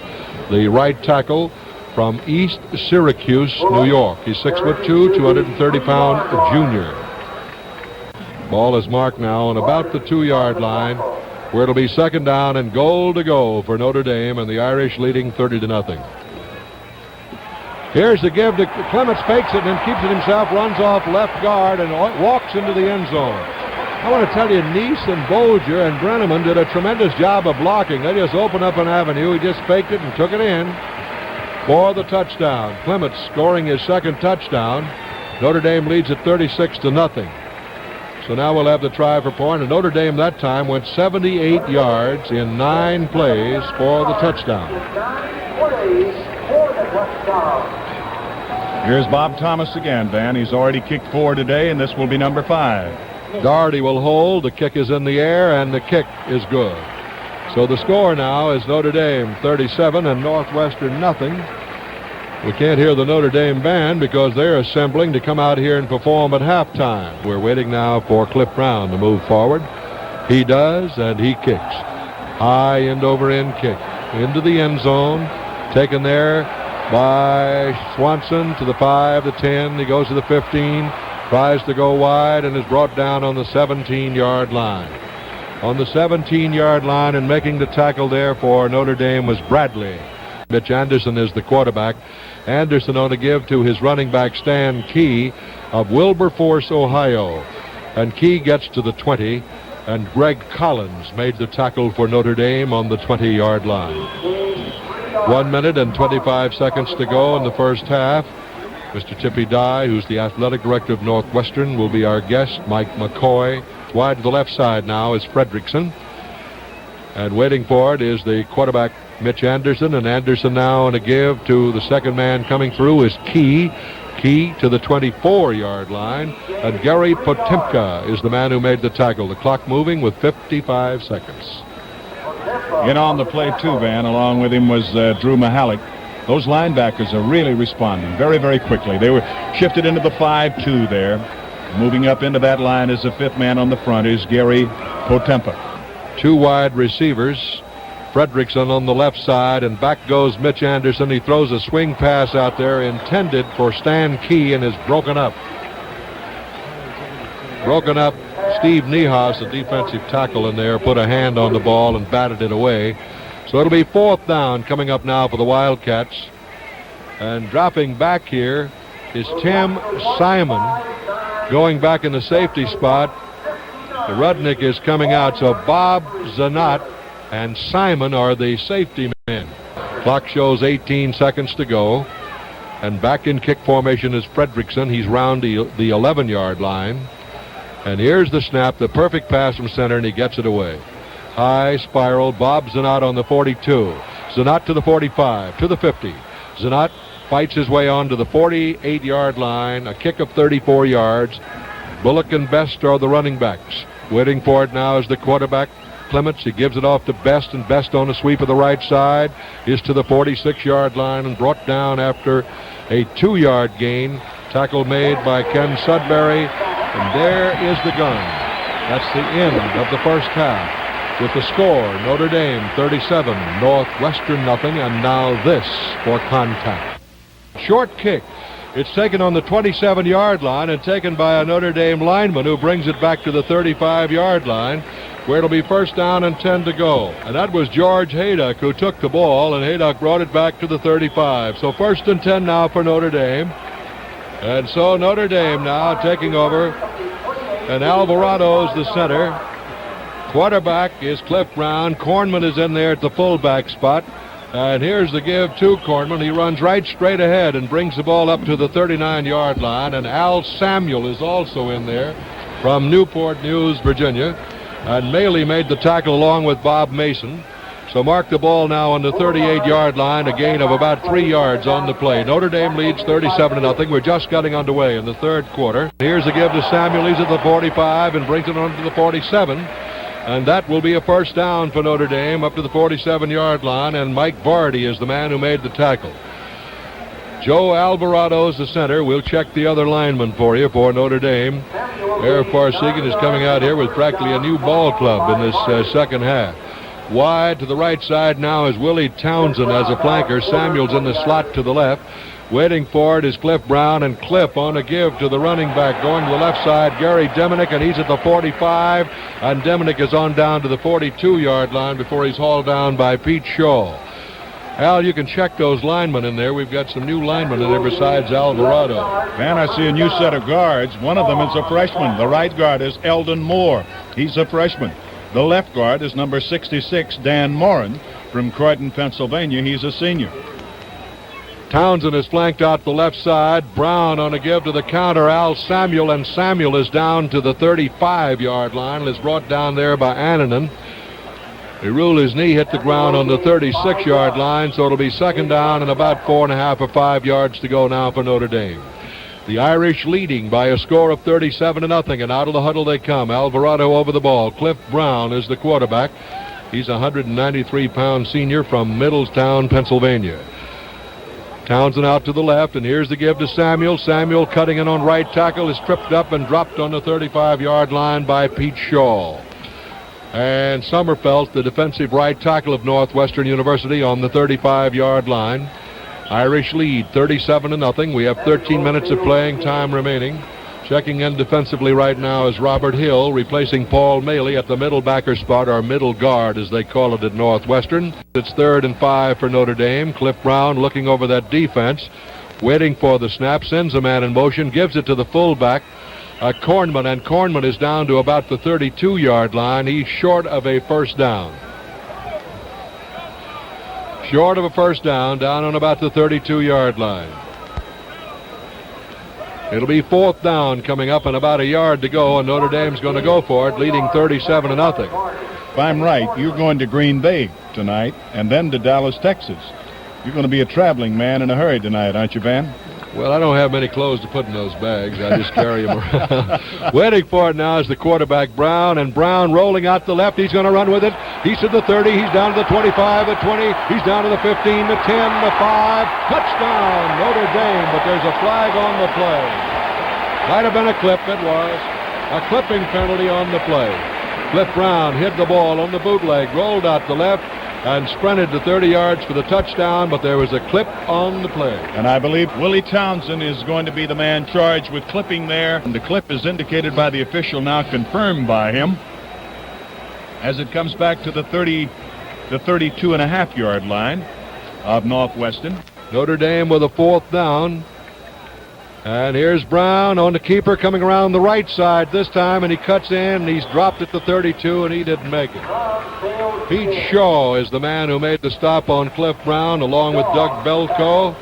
the right tackle from East Syracuse, New York. He's 6'2", 230-pound junior. Ball is marked now on about the 2-yard line, where it'll be 2nd down and goal to go for Notre Dame, and the Irish leading 30-0. Here's the give to Clements, fakes it and keeps it himself, runs off left guard and walks into the end zone. I want to tell you, Neese and Bolger and Brenneman did a tremendous job of blocking. They just opened up an avenue. He just faked it and took it in for the touchdown. Clements scoring his 2nd touchdown. Notre Dame leads at 36-0. So now we'll have the try for point. And Notre Dame that time went 78 yards in 9 plays for the touchdown. Here's Bob Thomas again, Van. He's already kicked 4 today, and this will be number 5. Doherty will hold. The kick is in the air, and the kick is good. So the score now is Notre Dame 37 and Northwestern nothing. We can't hear the Notre Dame band because they're assembling to come out here and perform at halftime. We're waiting now for Cliff Brown to move forward. He does, and he kicks. High end-over-end kick into the end zone. Taken there by Swanson to the 5, the 10. He goes to the 15. Tries to go wide and is brought down on the 17-yard line. On the 17-yard line and making the tackle there for Notre Dame was Bradley. Mitch Anderson is the quarterback. Anderson on a give to his running back Stan Key of Wilberforce, Ohio. And Key gets to the 20, and Greg Collins made the tackle for Notre Dame on the 20-yard line. 1 minute and 25 seconds to go in the first half. Mr. Tippy Dye, who's the athletic director of Northwestern, will be our guest. Mike McCoy. Wide to the left side now is Fredrickson. And waiting for it is the quarterback, Mitch Anderson. And Anderson now on a give to the second man coming through is Key. Key to the 24-yard line. And Gary Potemka is the man who made the tackle. The clock moving with 55 seconds. In on the play, too, Van. Along with him was Drew Mahalik. Those linebackers are really responding very, very quickly. They were shifted into the 5-2 there. Moving up into that line as the 5th man on the front is Gary Potempa. 2 wide receivers. Fredrickson on the left side, and back goes Mitch Anderson. He throws a swing pass out there intended for Stan Key and is broken up. Steve Niehaus, the defensive tackle in there, put a hand on the ball and batted it away. So it'll be 4th down coming up now for the Wildcats. And dropping back here is Tim Simon. going back in the safety spot. Rudnick is coming out, so Bob Zanat and Simon are the safety men. Clock shows 18 seconds to go. And back in kick formation is Fredrickson. He's round the 11-yard line. And here's the snap, the perfect pass from center, and he gets it away. High spiral, Bob Zanat on the 42. Zanat to the 45, to the 50. Zanat fights his way on to the 48-yard line, a kick of 34 yards. Bullock and Best are the running backs. Waiting for it now is the quarterback, Clements. He gives it off to Best, and Best on a sweep of the right side is to the 46-yard line and brought down after a 2-yard gain. Tackle made by Ken Sudbury, and there is the gun. That's the end of the first half. With the score, Notre Dame 37, Northwestern nothing, and now this for contact. Short kick. It's taken on the 27-yard line and taken by a Notre Dame lineman who brings it back to the 35-yard line, where it'll be first down and 10 to go. And that was George Haydock who took the ball, and Haydock brought it back to the 35. So first and 10 now for Notre Dame. And so Notre Dame now taking over, and Alvarado's the center. Quarterback is Cliff Brown. Kornman is in there at the fullback spot. And here's the give to Kornman. He runs right straight ahead and brings the ball up to the 39-yard line. And Al Samuel is also in there from Newport News, Virginia. And Maley made the tackle along with Bob Mason. So mark the ball now on the 38-yard line, a gain of about 3 yards on the play. Notre Dame leads 37-0. We're just getting underway in the third quarter. Here's the give to Samuel. He's at the 45 and brings it on to the 47. And that will be a first down for Notre Dame up to the 47-yard line, and Mike Vardy is the man who made the tackle. Joe Alvarado is the center. We'll check the other lineman for you for Notre Dame. Eric Farsigan is coming out here with practically a new ball club in this second half. Wide to the right side now is Willie Townsend as a flanker. Samuel's in the slot to the left. Waiting for it is Cliff Brown, and Cliff on a give to the running back going to the left side, Gary Diminick, and he's at the 45, and Diminick is on down to the 42-yard line before he's hauled down by Pete Shaw. Al, you can check those linemen in there. We've got some new linemen in there besides Alvarado. Man, I see a new set of guards. One of them is a freshman. The right guard is Eldon Moore. He's a freshman. The left guard is number 66, Dan Morin from Croydon, Pennsylvania. He's a senior. Townsend is flanked out the left side. Brown on a give to the counter, Al Samuel, and Samuel is down to the 35-yard line and is brought down there by Annanen. He ruled his knee hit the ground on the 36-yard line, so it'll be second down and about 4.5 or 5 yards to go now for Notre Dame. The Irish leading by a score of 37-0, and out of the huddle they come. Alvarado over the ball. Cliff Brown is the quarterback. He's a 193-pound senior from Middletown, Pennsylvania. Townsend out to the left, and here's the give to Samuel. Samuel cutting in on right tackle is tripped up and dropped on the 35-yard line by Pete Shaw. And Sommerfeld, the defensive right tackle of Northwestern University, on the 35-yard line. Irish lead 37-0. We have 13 minutes of playing time remaining. Checking in defensively right now is Robert Hill, replacing Paul Maley at the middle backer spot, or middle guard as they call it at Northwestern. It's 3rd and 5 for Notre Dame. Cliff Brown looking over that defense, waiting for the snap, sends a man in motion, gives it to the fullback, Kornman, and Kornman is down to about the 32-yard line. He's short of a first down. Short of a first down, down on about the 32-yard line. It'll be 4th down coming up and about a yard to go, and Notre Dame's going to go for it, leading 37-0. If I'm right, you're going to Green Bay tonight and then to Dallas, Texas. You're going to be a traveling man in a hurry tonight, aren't you, Van? Well, I don't have many clothes to put in those bags. I just carry them around. Waiting for it now is the quarterback, Brown, and Brown rolling out the left. He's going to run with it. He's to the 30. He's down to the 25, the 20. He's down to the 15, the 10, the 5. Touchdown, Notre Dame, but there's a flag on the play. Might have been a clip. It was a clipping penalty on the play. Cliff Brown hit the ball on the bootleg, rolled out the left, and sprinted to 30 yards for the touchdown, but there was a clip on the play. And I believe Willie Townsend is going to be the man charged with clipping there. And the clip is indicated by the official, now confirmed by him, as it comes back to the 32.5-yard line of Northwestern. Notre Dame with a 4th down. And here's Brown on the keeper coming around the right side this time, and he cuts in, and he's dropped at the 32, and he didn't make it. Pete Shaw is the man who made the stop on Cliff Brown along with Doug Belko.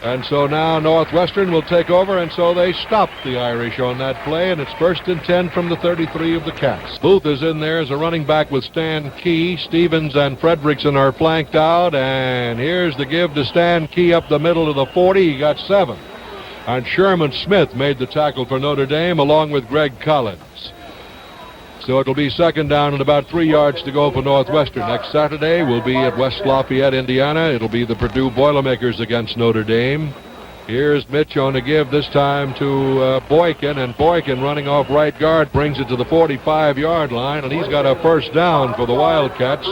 And so now Northwestern will take over, and so they stop the Irish on that play, and it's 1st and 10 from the 33 of the Cats. Booth is in there as a running back with Stan Key. Stevens and Fredrickson are flanked out, and here's the give to Stan Key up the middle of the 40. He got 7. And Sherman Smith made the tackle for Notre Dame along with Greg Collins. So it'll be 2nd down and about 3 yards to go for Northwestern. Next Saturday will be at West Lafayette, Indiana. It'll be the Purdue Boilermakers against Notre Dame. Here's Mitch on the give, this time to Boykin, and Boykin running off right guard brings it to the 45-yard line, and he's got a 1st down for the Wildcats.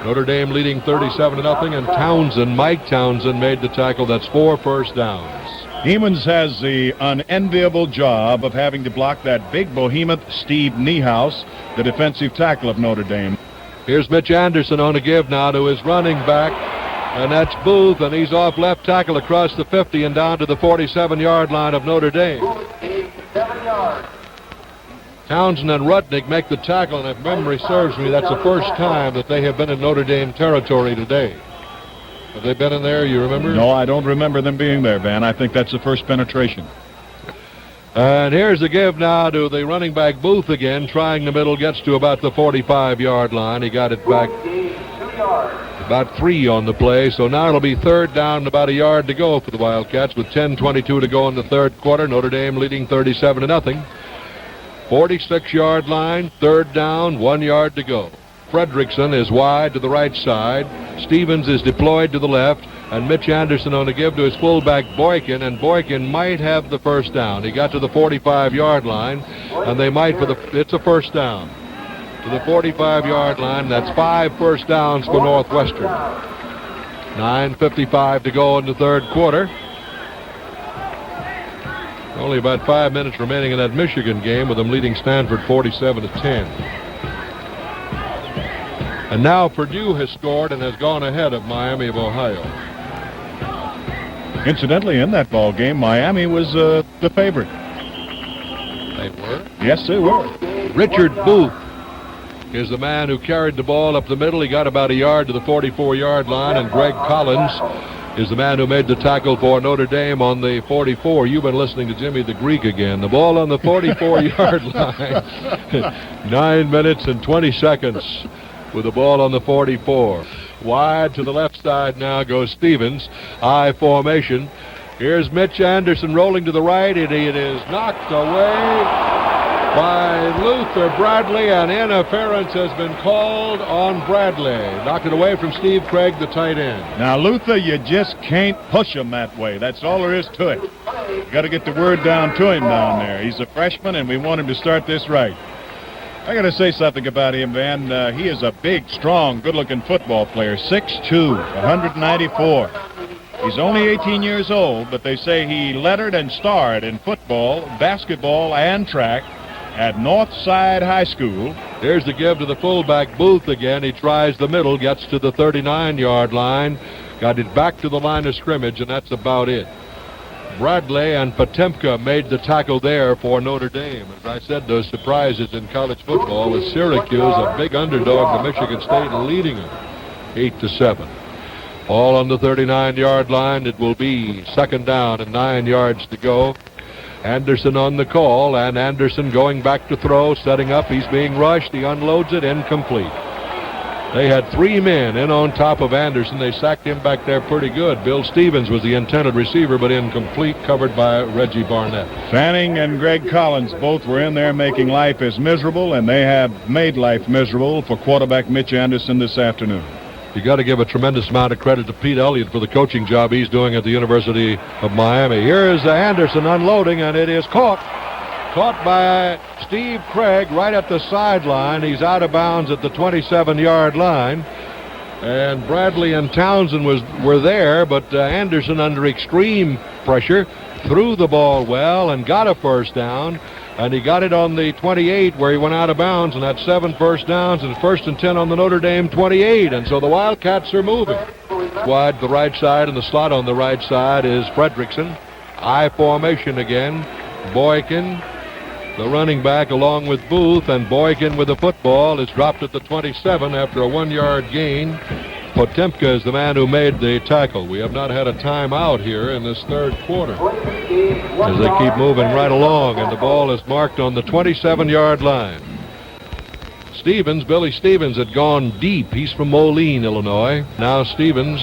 Notre Dame leading 37-0, and Mike Townsend made the tackle. That's 4 first downs. Hemans has the unenviable job of having to block that big behemoth Steve Niehaus, the defensive tackle of Notre Dame. Here's Mitch Anderson on a give now to his running back, and that's Booth, and he's off left tackle across the 50 and down to the 47-yard line of Notre Dame. Townsend and Rudnick make the tackle, and if memory serves me, that's the first time that they have been in Notre Dame territory today. Have they been in there, you remember? No, I don't remember them being there, Van. I think that's the first penetration. And here's the give now to the running back Booth again, trying the middle, gets to about the 45-yard line. He got it back about 3 on the play, so now it'll be 3rd down and about a yard to go for the Wildcats with 10:22 to go in the 3rd quarter. Notre Dame leading 37-0. 46-yard line, 3rd down, 1 yard to go. Fredrickson is wide to the right side. Stevens is deployed to the left, and Mitch Anderson on a give to his fullback Boykin, and Boykin might have the 1st down. He got to the 45-yard line, and they might it's a 1st down. To the 45-yard line, that's 5 first downs for Northwestern. 9:55 to go in the 3rd quarter. Only about 5 minutes remaining in that Michigan game, with them leading Stanford 47-10. And now Purdue has scored and has gone ahead of Miami of Ohio. Incidentally, in that ball game, Miami was the favorite. They were? Yes, they were. Richard Booth is the man who carried the ball up the middle. He got about a yard to the 44-yard line, and Greg Collins is the man who made the tackle for Notre Dame on the 44. You've been listening to Jimmy the Greek again. The ball on the 44-yard line. 9 minutes and 20 seconds. With the ball on the 44. Wide to the left side now goes Stevens. I formation. Here's Mitch Anderson rolling to the right, and it is knocked away by Luther Bradley, and interference has been called on Bradley. Knocked it away from Steve Craig, the tight end. Now, Luther, you just can't push him that way. That's all there is to it. You got to get the word down to him down there. He's a freshman, and we want him to start this right. I got to say something about him, Van. He is a big, strong, good-looking football player. 6'2", 194. He's only 18 years old, but they say he lettered and starred in football, basketball, and track at Northside High School. Here's the give to the fullback Booth again. He tries the middle, gets to the 39-yard line, got it back to the line of scrimmage, and that's about it. Bradley and Potemka made the tackle there for Notre Dame. As I said, those surprises in college football with Syracuse, a big underdog to Michigan State, leading them 8-7. All on the 39-yard line. It will be 2nd down and 9 yards to go. Anderson on the call, and Anderson going back to throw, setting up. He's being rushed. He unloads it, incomplete. They had 3 men in on top of Anderson. They sacked him back there pretty good. Bill Stevens was the intended receiver, but incomplete, covered by Reggie Barnett. Fanning and Greg Collins both were in there making life as miserable, and they have made life miserable for quarterback Mitch Anderson this afternoon. You got to give a tremendous amount of credit to Pete Elliott for the coaching job he's doing at the University of Miami. Here is Anderson unloading, and it is caught by Steve Craig right at the sideline. He's out of bounds at the 27-yard line. And Bradley and Townsend were there, but Anderson, under extreme pressure, threw the ball well and got a 1st down. And he got it on the 28 where he went out of bounds, and that's 7 first downs, and 1st and 10 on the Notre Dame 28. And so the Wildcats are moving. Wide to the right side, and the slot on the right side is Fredrickson. I formation again. Boykin, the running back, along with Booth, and Boykin with the football is dropped at the 27 after a 1-yard gain. Potemkin is the man who made the tackle. We have not had a timeout here in this third quarter as they keep moving right along, and the ball is marked on the 27-yard line. Billy Stevens had gone deep. He's from Moline, Illinois. Now Stevens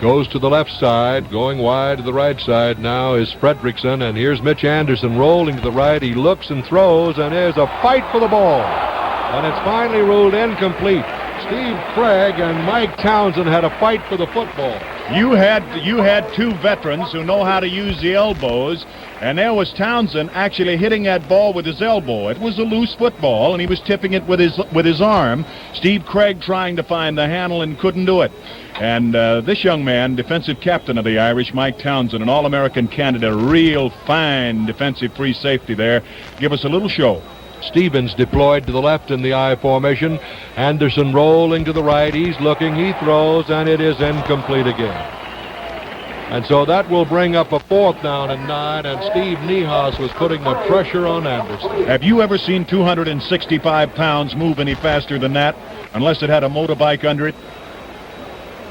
goes to the left side, going wide to the right side. Now is Fredrickson, and here's Mitch Anderson rolling to the right. He looks and throws, and there's a fight for the ball. And it's finally ruled incomplete. Steve Craig and Mike Townsend had a fight for the football. You had two veterans who know how to use the elbows, and there was Townsend actually hitting that ball with his elbow. It was a loose football, and he was tipping it with his arm. Steve Craig trying to find the handle and couldn't do it. And this young man, defensive captain of the Irish, Mike Townsend, an All-American candidate, a real fine defensive free safety there. Give us a little show. Stevens deployed to the left in the I formation. Anderson rolling to the right. He's looking, he throws, and it is incomplete again. And so that will bring up a 4th down and 9, and Steve Niehaus was putting the pressure on Anderson. Have you ever seen 265 pounds move any faster than that, unless it had a motorbike under it?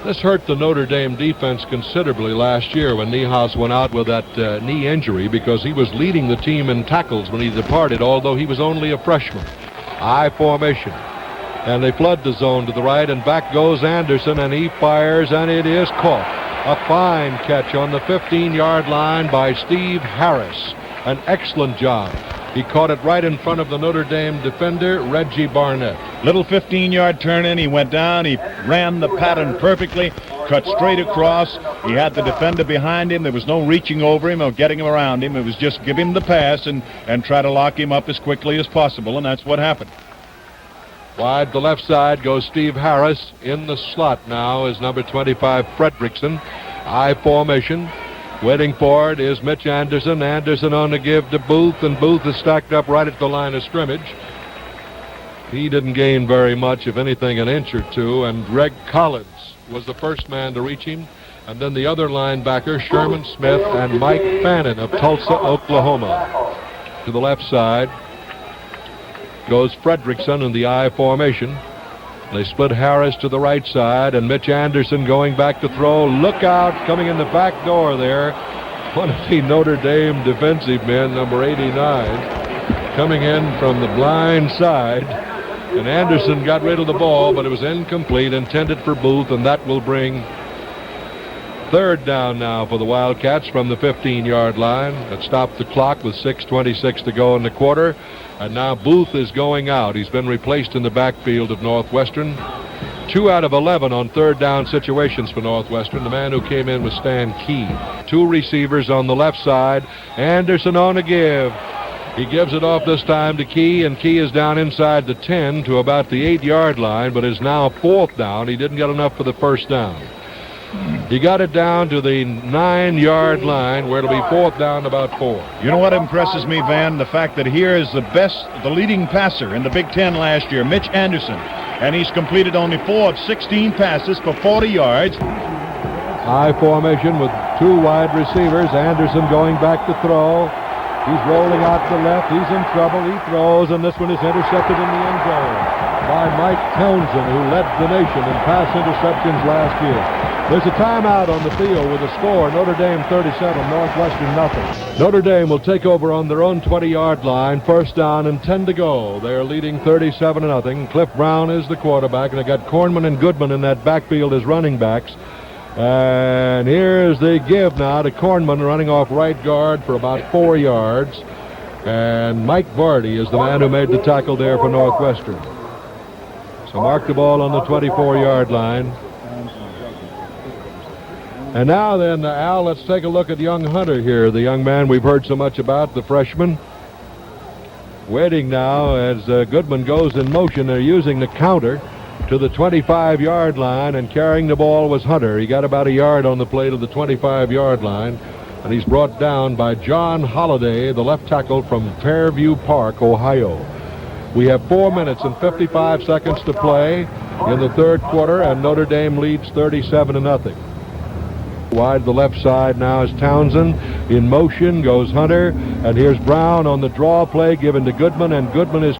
This hurt the Notre Dame defense considerably last year when Niehaus went out with that knee injury, because he was leading the team in tackles when he departed, although he was only a freshman. I formation. And they flood the zone to the right, and back goes Anderson, and he fires, and it is caught. A fine catch on the 15-yard line by Steve Harris. An excellent job. He caught it right in front of the Notre Dame defender, Reggie Barnett. Little 15-yard turn in. He went down. He ran the pattern perfectly, cut straight across. He had the defender behind him. There was no reaching over him or getting him around him. It was just give him the pass and try to lock him up as quickly as possible, and that's what happened. Wide to the left side goes Steve Harris. In the slot now is number 25, Fredrickson. I formation. Waiting for it is Mitch Anderson. Anderson on the give to Booth, and Booth is stacked up right at the line of scrimmage. He didn't gain very much, if anything, an inch or two, and Greg Collins was the first man to reach him. And then the other linebacker, Sherman Smith and Mike Fannin of Tulsa, Oklahoma. To the left side goes Fredrickson in the I formation. They split Harris to the right side, and Mitch Anderson going back to throw. Look out, coming in the back door there. One of the Notre Dame defensive men, number 89, coming in from the blind side. And Anderson got rid of the ball, but it was incomplete, intended for Booth, and that will bring 3rd down now for the Wildcats from the 15-yard line. That stopped the clock with 6:26 to go in the quarter. And now Booth is going out. He's been replaced in the backfield of Northwestern. 2 out of 11 on 3rd down situations for Northwestern. The man who came in was Stan Key. 2 receivers on the left side. Anderson on a give. He gives it off this time to Key, and Key is down inside the 10 to about the 8-yard line, but is now 4th down. He didn't get enough for the 1st down. He got it down to the 9-yard line, where it'll be 4th down about 4. You know what impresses me, Van? The fact that here is the leading passer in the Big Ten last year, Mitch Anderson. And he's completed only 4 of 16 passes for 40 yards. I formation with 2 wide receivers. Anderson going back to throw. He's rolling out to the left. He's in trouble. He throws, and this one is intercepted in the end zone by Mike Townsend, who led the nation in pass interceptions last year. There's a timeout on the field with a score, Notre Dame 37, Northwestern nothing. Notre Dame will take over on their own 20-yard line, 1st down and 10 to go. They're leading 37-0. Cliff Brown is the quarterback, and they got Kornman and Goodman in that backfield as running backs. And here's the give now to Kornman, running off right guard for about 4 yards. And Mike Vardy is the man who made the tackle there for Northwestern. So mark the ball on the 24-yard line. And now then, Al, let's take a look at young Hunter here, the young man we've heard so much about, the freshman. Waiting now as Goodman goes in motion. They're using the counter to the 25-yard line, and carrying the ball was Hunter. He got about a yard on the play to the 25-yard line, and he's brought down by John Holliday, the left tackle from Fairview Park, Ohio. We have 4 minutes and 55 seconds to play in the 3rd quarter, and Notre Dame leads 37-0. Wide to the left side now is Townsend. In motion goes Hunter, and here's Brown on the draw play given to Goodman, and Goodman is